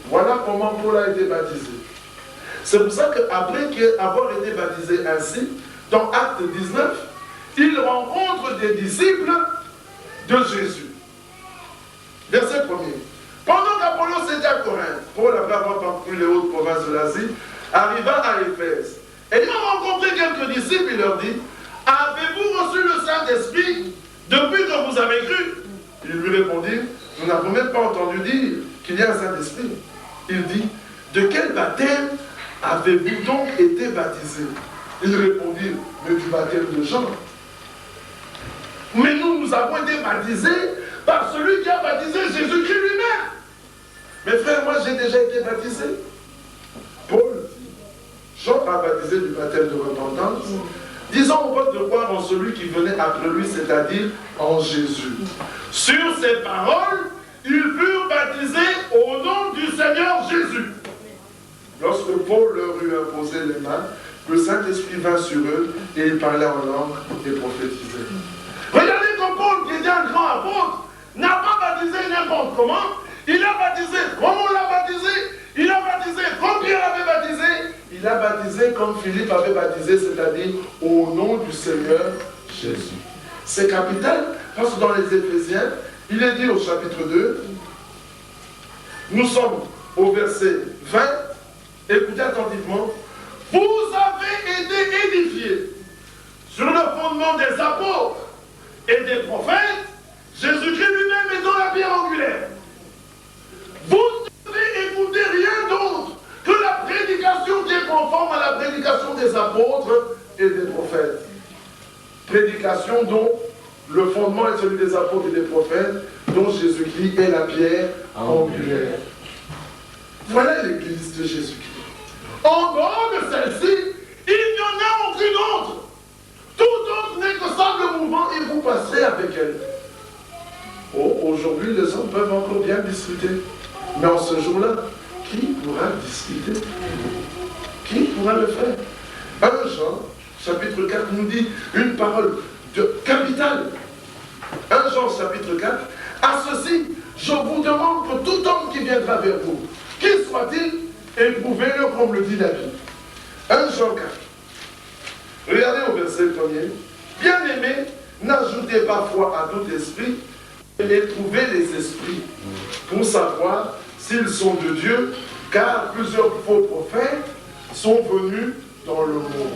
Voilà comment Paul a été baptisé. C'est pour ça qu'après avoir été baptisé ainsi, dans Acte 19, il rencontre des disciples de Jésus. Verset 1er. Pendant qu'Apollos était à Corinthe, Paul, après avoir parcouru les hautes provinces de l'Asie, arriva à Éphèse. Ayant rencontré quelques disciples, il leur dit, avez-vous reçu le Saint-Esprit depuis que vous avez cru? Ils lui répondirent, nous n'avons même pas entendu dire qu'il y a un Saint-Esprit. Il dit, de quel baptême avez-vous donc été baptisés? Ils répondirent, mais du baptême de Jean. Mais nous avons été baptisés par celui qui a baptisé Jésus-Christ lui-même. Mes frères, moi j'ai déjà été baptisé. Paul dit, Jean a baptisé du baptême de repentance, disant au peuple de croire en celui qui venait après lui, c'est-à-dire en Jésus. Sur ces paroles, ils furent baptisés au nom du Seigneur Jésus. Lorsque Paul leur eut imposé les mains, le Saint-Esprit vint sur eux et ils parlaient en langue et prophétisaient. Regardez comme Paul, qui était un grand apôtre, n'a pas baptisé n'importe comment. Il a baptisé comme on l'a baptisé. Il a baptisé comme Pierre avait baptisé. Il a baptisé comme Philippe avait baptisé, c'est-à-dire au nom du Seigneur Jésus. C'est capital parce que dans les Éphésiens, il est dit au chapitre 2, nous sommes au verset 20, écoutez attentivement, vous avez été édifiés sur le fondement des apôtres et des prophètes, Jésus-Christ lui-même étant la pierre angulaire. Vous ne devez écouter rien d'autre que la prédication qui est conforme à la prédication des apôtres et des prophètes. Prédication dont le fondement est celui des apôtres et des prophètes, dont Jésus-Christ est la pierre angulaire. Voilà l'église de Jésus-Christ. En dehors de celle-ci, il n'y en a aucune autre. Tout autre n'est que sable mouvant et vous passerez avec elle. Oh, aujourd'hui, les hommes peuvent encore bien discuter. Mais en ce jour-là, qui pourra discuter? Qui pourra le faire? 1 Jean, chapitre 4, nous dit une parole capitale. 1 Jean, chapitre 4. À ceci, je vous demande que tout homme qui viendra vers vous, qui soit-il, éprouvez-le comme le dit la Bible. 1 Jean 4. Regardez au verset 1er. Bien-aimés, n'ajoutez pas foi à tout esprit, mais éprouvez les esprits, pour savoir s'ils sont de Dieu, car plusieurs faux prophètes sont venus dans le monde.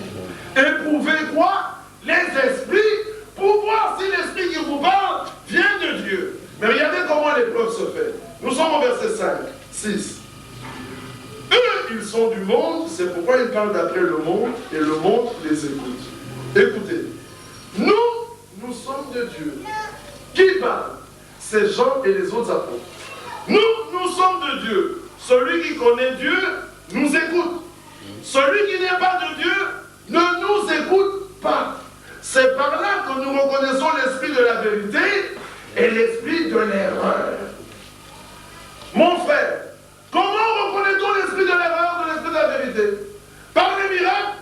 Éprouvez quoi? Les esprits, pour voir si l'esprit qui vous parle vient de Dieu. Mais regardez comment l'épreuve se fait. Nous sommes au verset 5, 6. Eux, ils sont du monde, c'est pourquoi ils parlent d'après le monde, et le monde les écoute. Écoutez, nous sommes de Dieu. Qui parle? C'est Jean et les autres apôtres. Nous sommes de Dieu. Celui qui connaît Dieu nous écoute. Celui qui n'est pas de Dieu ne nous écoute pas. C'est par là que nous reconnaissons l'esprit de la vérité et l'esprit de l'erreur. Mon frère, comment reconnaît-on l'esprit de l'erreur de l'esprit de la vérité? Par les miracles?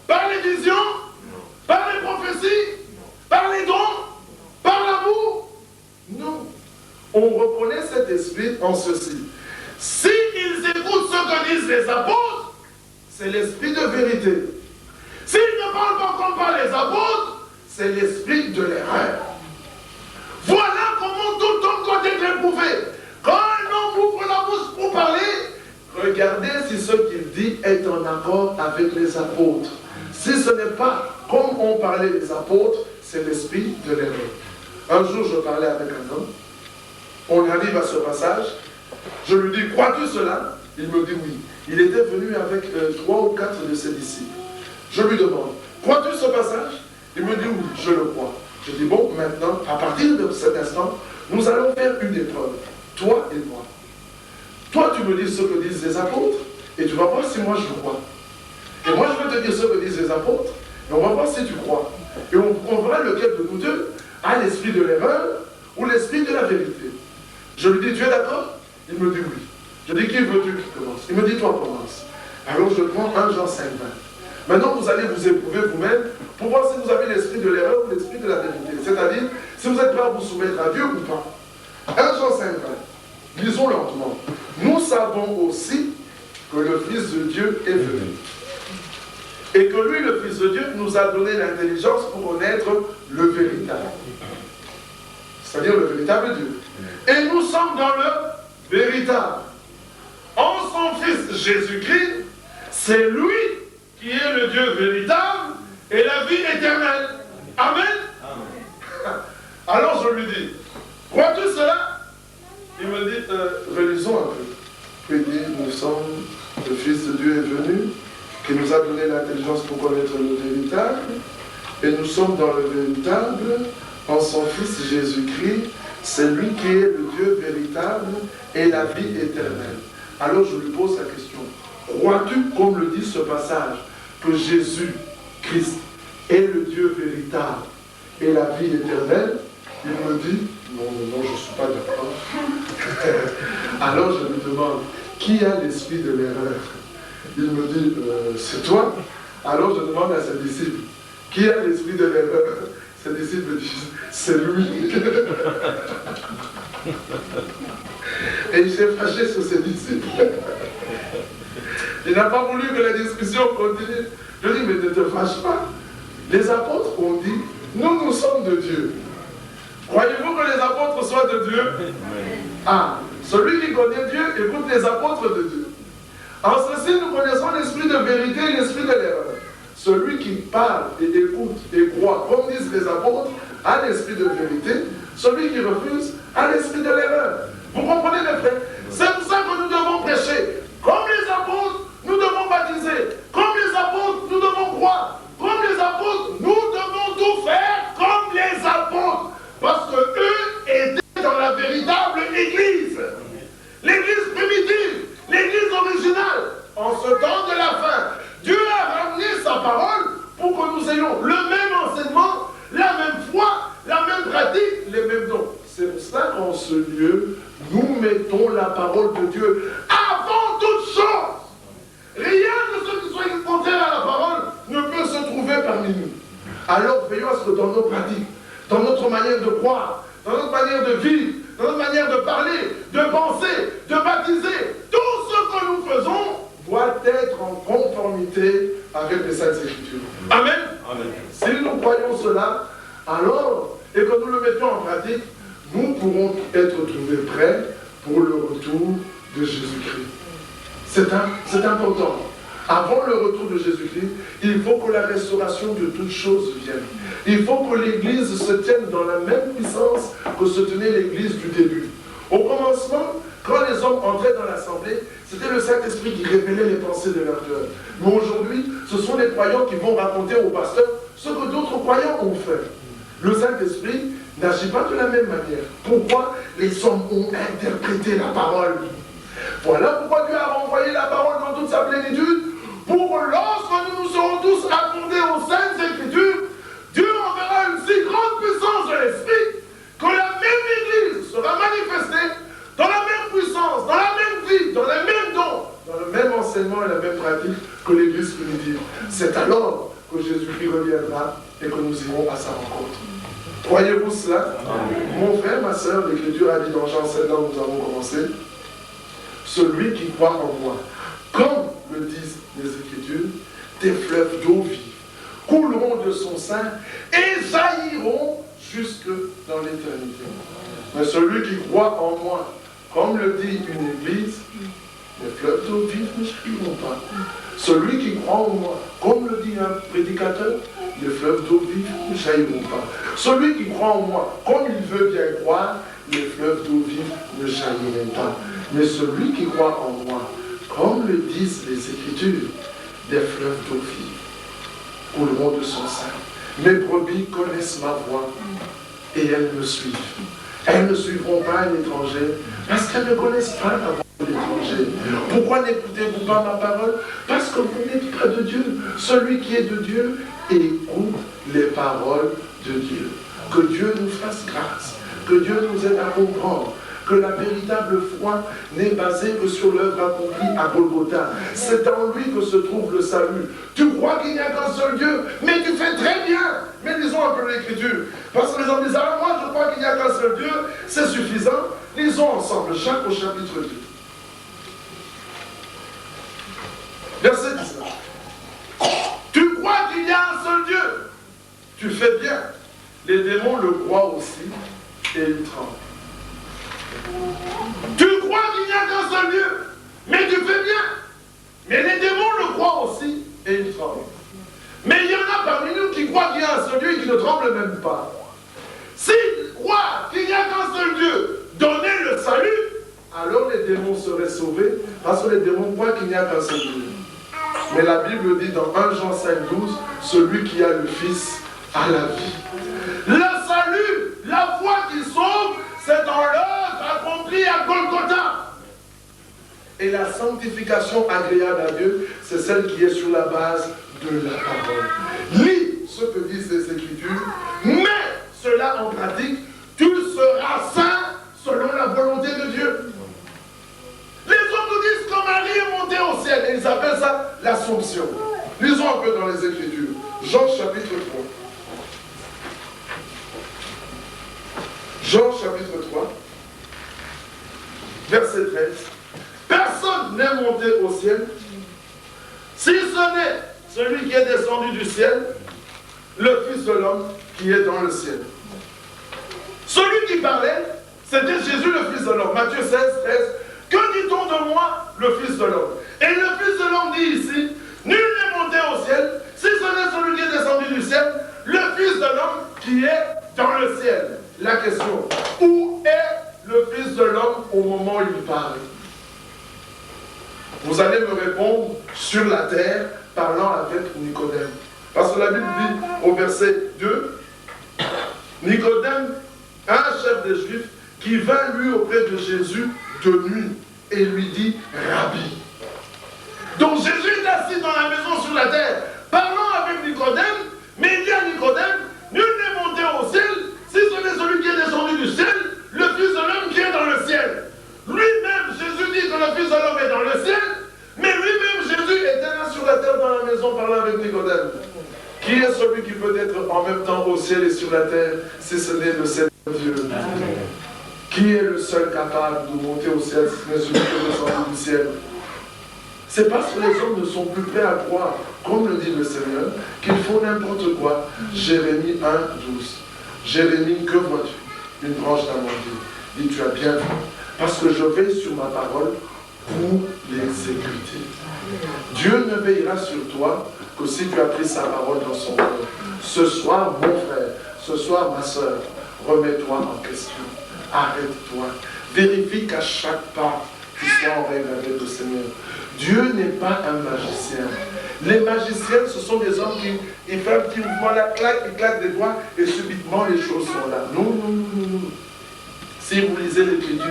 Par les visions? Par les prophéties? Par les dons? Par l'amour? Non. On reconnaît cet esprit en ceci. S'ils écoutent ce que disent les apôtres, c'est l'esprit de vérité. S'ils ne parlent pas comme par les apôtres, c'est l'esprit de l'erreur. Voilà comment tout homme doit être éprouvé. Quand un homme ouvre la bouche pour parler, regardez si ce qu'il dit est en accord avec les apôtres. Si ce n'est pas comme on parlait les apôtres, c'est l'esprit de l'erreur. Un jour, je parlais avec un homme. On arrive à ce passage. Je lui dis, crois-tu cela? Il me dit oui. Il était venu avec 3 ou 4 de ses disciples. Je lui demande, crois-tu ce passage? Il me dit oui, je le crois. Je dis, bon, maintenant, à partir de cet instant, nous allons faire une épreuve. Toi et moi. Toi, tu me dis ce que disent les apôtres, et tu vas voir si moi je le crois. Et moi, te dire ce que disent les apôtres, mais on va voir si tu crois. Et on verra lequel de nous deux a l'esprit de l'erreur ou l'esprit de la vérité. Je lui dis, tu es d'accord? Il me dit oui. Je dis, qui veux-tu qui commence? Il me dit, toi commence. Alors je prends 1 Jean 5, 20. Maintenant, vous allez vous éprouver vous-même pour voir si vous avez l'esprit de l'erreur ou l'esprit de la vérité. C'est-à-dire, si vous êtes prêt à vous soumettre à Dieu ou pas. 1 Jean 5, 20. Lisons lentement. Nous savons aussi que le Fils de Dieu est venu. Et que lui, le Fils de Dieu, nous a donné l'intelligence pour connaître le véritable. C'est-à-dire le véritable Dieu. Et nous sommes dans le véritable. En son Fils Jésus-Christ, c'est lui qui est le Dieu véritable et la vie éternelle. Amen. Amen. Alors je lui dis, crois-tu cela? Il me dit, relisons un peu. Il dit, nous sommes, le Fils de Dieu est venu, qui nous a donné l'intelligence pour connaître le véritable, et nous sommes dans le véritable, en son Fils Jésus-Christ, c'est lui qui est le Dieu véritable et la vie éternelle. Alors je lui pose la question, crois-tu, comme le dit ce passage, que Jésus-Christ est le Dieu véritable et la vie éternelle? Il me dit, non, je ne suis pas d'accord. Alors je lui demande, qui a l'esprit de l'erreur? Il me dit, c'est toi. Alors je demande à ses disciples, qui a l'esprit de l'erreur? Ses disciples disent, c'est lui. Et il s'est fâché sur ses disciples. Il n'a pas voulu que la discussion continue. Je dis, mais ne te fâche pas. Les apôtres ont dit, nous sommes de Dieu. Croyez-vous que les apôtres soient de Dieu? Ah, celui qui connaît Dieu écoute les apôtres de Dieu. En ceci, nous connaissons l'esprit de vérité et l'esprit de l'erreur. Celui qui parle et écoute et croit, comme disent les apôtres, a l'esprit de vérité. Celui qui refuse a l'esprit de l'erreur. Vous comprenez, les frères? C'est pour ça que nous devons prêcher. Comme les apôtres, nous devons baptiser. Comme les apôtres, nous devons croire. Comme les apôtres, nous devons tout faire comme les apôtres. Parce qu'eux étaient dans la véritable Église. L'Église primitive, l'Église originale. En ce temps de la fin, Dieu a ramené sa parole pour que nous ayons le même enseignement, la même foi, la même pratique, les mêmes dons. C'est pour ça qu'en ce lieu, nous mettons la parole de Dieu avant toute chose. Rien de ce qui soit contraire à la parole ne peut se trouver parmi nous. Alors veillons à ce que dans nos pratiques, dans notre manière de croire, dans notre manière de vivre, dans notre manière de parler, de penser, de baptiser, tout ce que nous faisons doit être en conformité avec les Saintes Écritures. Amen. Amen. Si nous croyons cela, alors, et que nous le mettions en pratique, nous pourrons être trouvés prêts pour le retour de Jésus-Christ. C'est important. Avant le retour de Jésus-Christ, il faut que la restauration de toutes choses vienne. Il faut que l'Église se tienne dans la même puissance que se tenait l'Église du début. Au commencement, quand les hommes entraient dans l'assemblée, c'était le Saint-Esprit qui révélait les pensées de leur cœur. Mais aujourd'hui, ce sont les croyants qui vont raconter au pasteur ce que d'autres croyants ont fait. Le Saint-Esprit n'agit pas de la même manière. Pourquoi les hommes ont interprété la parole? Voilà pourquoi Dieu a renvoyé la parole dans toute sa plénitude, pour que lorsque nous serons tous accordés aux Saintes Écritures, Dieu enverra une si grande puissance de l'Esprit que la même Église sera manifestée dans la même puissance, dans la même vie, dans les mêmes dons, dans le même enseignement et la même pratique que l'Église primitive. C'est alors que Jésus-Christ reviendra et que nous irons à sa rencontre. Croyez-vous cela? Mon frère, ma soeur, l'Écriture a dit dans Jean 7, là où nous avons commencé, celui qui croit en moi, comme le disent les Écritures, des fleuves d'eau vive couleront de son sein et jailliront jusque dans l'éternité. Mais celui qui croit en moi, comme le dit une église, les fleuves d'eau vive ne jailliront pas. Celui qui croit en moi, comme le dit un prédicateur, les fleuves d'eau vive ne jailliront pas. Celui qui croit en moi, comme il veut bien croire, les fleuves d'eau vive ne jailliront pas. Mais celui qui croit en moi, comme le disent les Écritures, des fleuves d'eau vive couleront de son sein. Mes brebis connaissent ma voix et elles me suivent. Elles ne suivront pas un étranger parce qu'elles ne connaissent pas la voix de l'étranger. Pourquoi n'écoutez-vous pas ma parole? Parce que vous n'êtes pas de Dieu. Celui qui est de Dieu écoute les paroles de Dieu. Que Dieu nous fasse grâce, que Dieu nous aide à comprendre que la véritable foi n'est basée que sur l'œuvre accomplie à Golgotha. C'est en lui que se trouve le salut. Tu crois qu'il n'y a qu'un seul Dieu, mais tu fais très bien. Mais lisons un peu l'Écriture. Parce que les gens disent, ah, moi je crois qu'il n'y a qu'un seul Dieu, c'est suffisant. Lisons ensemble, Jacques au chapitre 2. Verset 19. Tu crois qu'il y a un seul Dieu, tu fais bien. Les démons le croient aussi et ils tremblent. Tu crois qu'il n'y a qu'un seul Dieu, mais tu fais bien. Mais les démons le croient aussi et ils tremblent. Mais il y en a parmi nous qui croient qu'il y a un seul Dieu et qui ne tremblent même pas. S'ils croient qu'il n'y a qu'un seul Dieu, donner le salut, alors les démons seraient sauvés, parce que les démons croient qu'il n'y a qu'un seul Dieu. Mais la Bible dit dans 1 Jean 5,12, celui qui a le Fils a la vie. Le salut, la foi qui sauve, c'est dans l'œuvre accomplie à Golgotha. Et la sanctification agréable à Dieu, c'est celle qui est sur la base de la parole. Lis ce que disent les Écritures, mets cela en pratique, tu seras saint selon la volonté de Dieu. Les autres nous disent que Marie est montée au ciel, et ils appellent ça l'Assomption. Lisons un peu dans les Écritures. Jean chapitre 3. Jean chapitre 3, verset 13. Personne n'est monté au ciel, si ce n'est celui qui est descendu du ciel, le Fils de l'homme qui est dans le ciel. Celui qui parlait, c'était Jésus le Fils de l'homme. Matthieu 16, 13. Que dit-on de moi, le Fils de l'homme? Et le Fils de l'homme dit ici, nul n'est monté au ciel, si ce n'est celui qui est descendu du ciel, le Fils de l'homme qui est dans le ciel. La question, où est le Fils de l'homme au moment où il parle? Vous allez me répondre sur la terre, parlant avec Nicodème. Parce que la Bible dit au verset 2, Nicodème, un chef des Juifs, qui vint lui auprès de Jésus de nuit et lui dit, Rabbi. Donc Jésus est assis dans la maison sur la terre, parlant avec Nicodème, mais il dit à Nicodème, nul n'est monté au ciel, si ce n'est celui qui est descendu du ciel, le Fils de l'homme qui est dans le ciel. Lui-même, Jésus dit que le Fils de l'homme est dans le ciel, mais lui-même, Jésus était là sur la terre dans la maison parlant avec Nicodème. Qui est celui qui peut être en même temps au ciel et sur la terre, si ce n'est le Seigneur Dieu? Amen. Qui est le seul capable de monter au ciel, si ce n'est celui qui est descendu du ciel? C'est parce que les hommes ne sont plus prêts à croire, comme le dit le Seigneur, qu'il faut n'importe quoi. Jérémie 1, 12. Jérémie, que vois-tu? Une branche d'amandier. Dit, tu as bien vu, parce que je veille sur ma parole pour l'exécuter. Dieu ne veillera sur toi que si tu as pris sa parole dans son cœur. Ce soir, mon frère, ce soir, ma soeur, remets-toi en question. Arrête-toi. Vérifie qu'à chaque pas, tu sois en règle avec le Seigneur. Dieu n'est pas un magicien. Les magiciens, ce sont des hommes qui font un petit mouvement, là, claque, ils claquent des doigts et subitement les choses sont là. Non, non, non, non. Si vous lisez l'Écriture,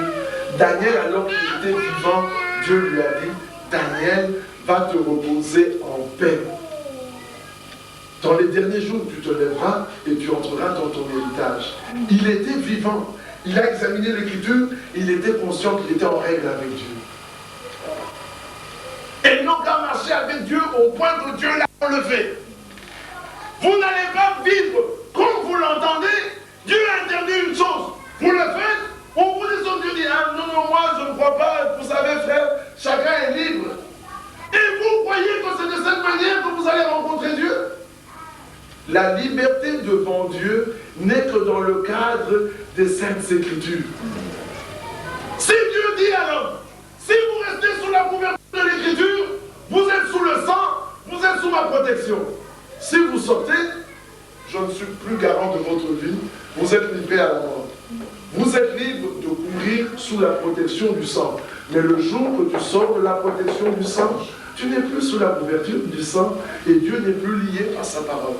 Daniel, alors qu'il était vivant, Dieu lui a dit, Daniel, va te reposer en paix. Dans les derniers jours, tu te lèveras et tu entreras dans ton héritage. Il était vivant. Il a examiné l'Écriture, il était conscient qu'il était en règle avec Dieu. Et non qu'à marcher avec Dieu au point que Dieu l'a enlevé. Vous n'allez pas vivre comme vous l'entendez. Dieu a interdit une chose. Vous le faites, on vous dit, Dieu dit, ah, non, non, moi je ne crois pas. Vous savez, frère, chacun est libre. Et vous croyez que c'est de cette manière que vous allez rencontrer Dieu? La liberté devant Dieu n'est que dans le cadre des Saintes Écritures. Si Dieu dit à l'homme, si vous restez sous la couverture de l'Écriture, vous êtes sous le sang, vous êtes sous ma protection. Si vous sortez, je ne suis plus garant de votre vie, vous êtes livré à la mort. Vous êtes libre de courir sous la protection du sang. Mais le jour que tu sors de la protection du sang, tu n'es plus sous la couverture du sang et Dieu n'est plus lié par sa parole.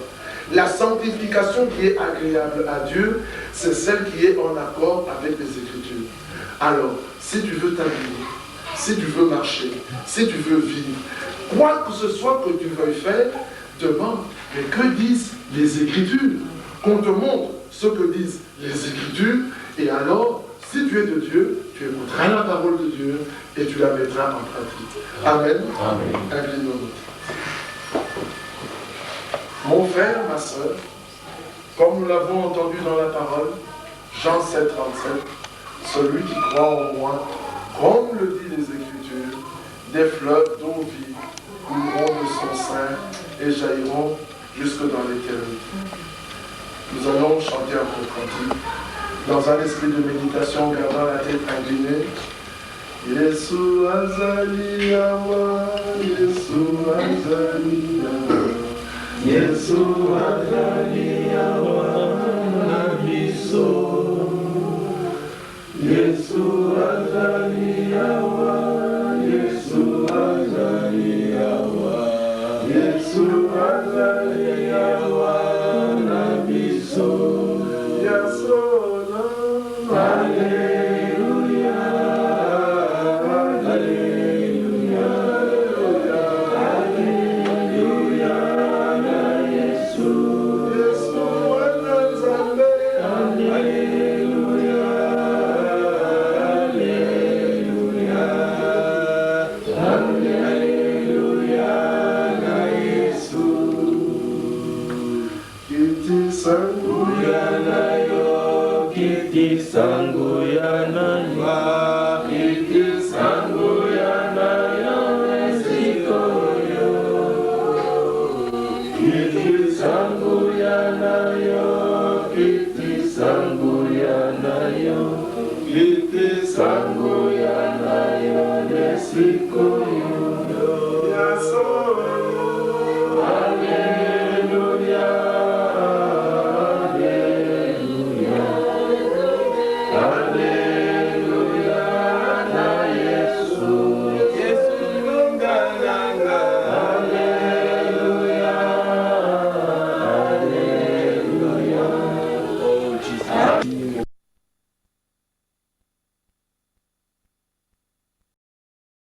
La sanctification qui est agréable à Dieu, c'est celle qui est en accord avec les Écritures. Alors, si tu veux t'habiller, si tu veux marcher, si tu veux vivre, quoi que ce soit que tu veuilles faire, demande. Mais que disent les Écritures? Qu'on te montre ce que disent les Écritures, et alors, si tu es de Dieu, tu écouteras la parole de Dieu et tu la mettras en pratique. Amen. Amen. Inclinons-nous. Mon frère, ma soeur, comme nous l'avons entendu dans la parole, Jean 7, 37, celui qui croit en moi, comme le dit les Écritures, des fleuves d'eau vive couleront de son sein et jailliront jusque dans l'éternité. Nous allons chanter un peu cantique dans un esprit de méditation, gardant la tête inclinée. Yesu azali awa, Yesu azali awa, Yesu azali awa na biso, Yesu azali awa, Yesu azali awa, Yesu azali awa na biso, Yasola, Alleluia, Alleluia, Alleluia, na Yesu, Yesu azali, Alleluia, Alleluia, Alleluia, na Yesu, Kiti sanguyana yo, Kiti sanguyana yo, Kiti sanguyana yo, Mexico yo, Kiti sanguyana yo, Kiti sanguyana yo, Kiti sanguyana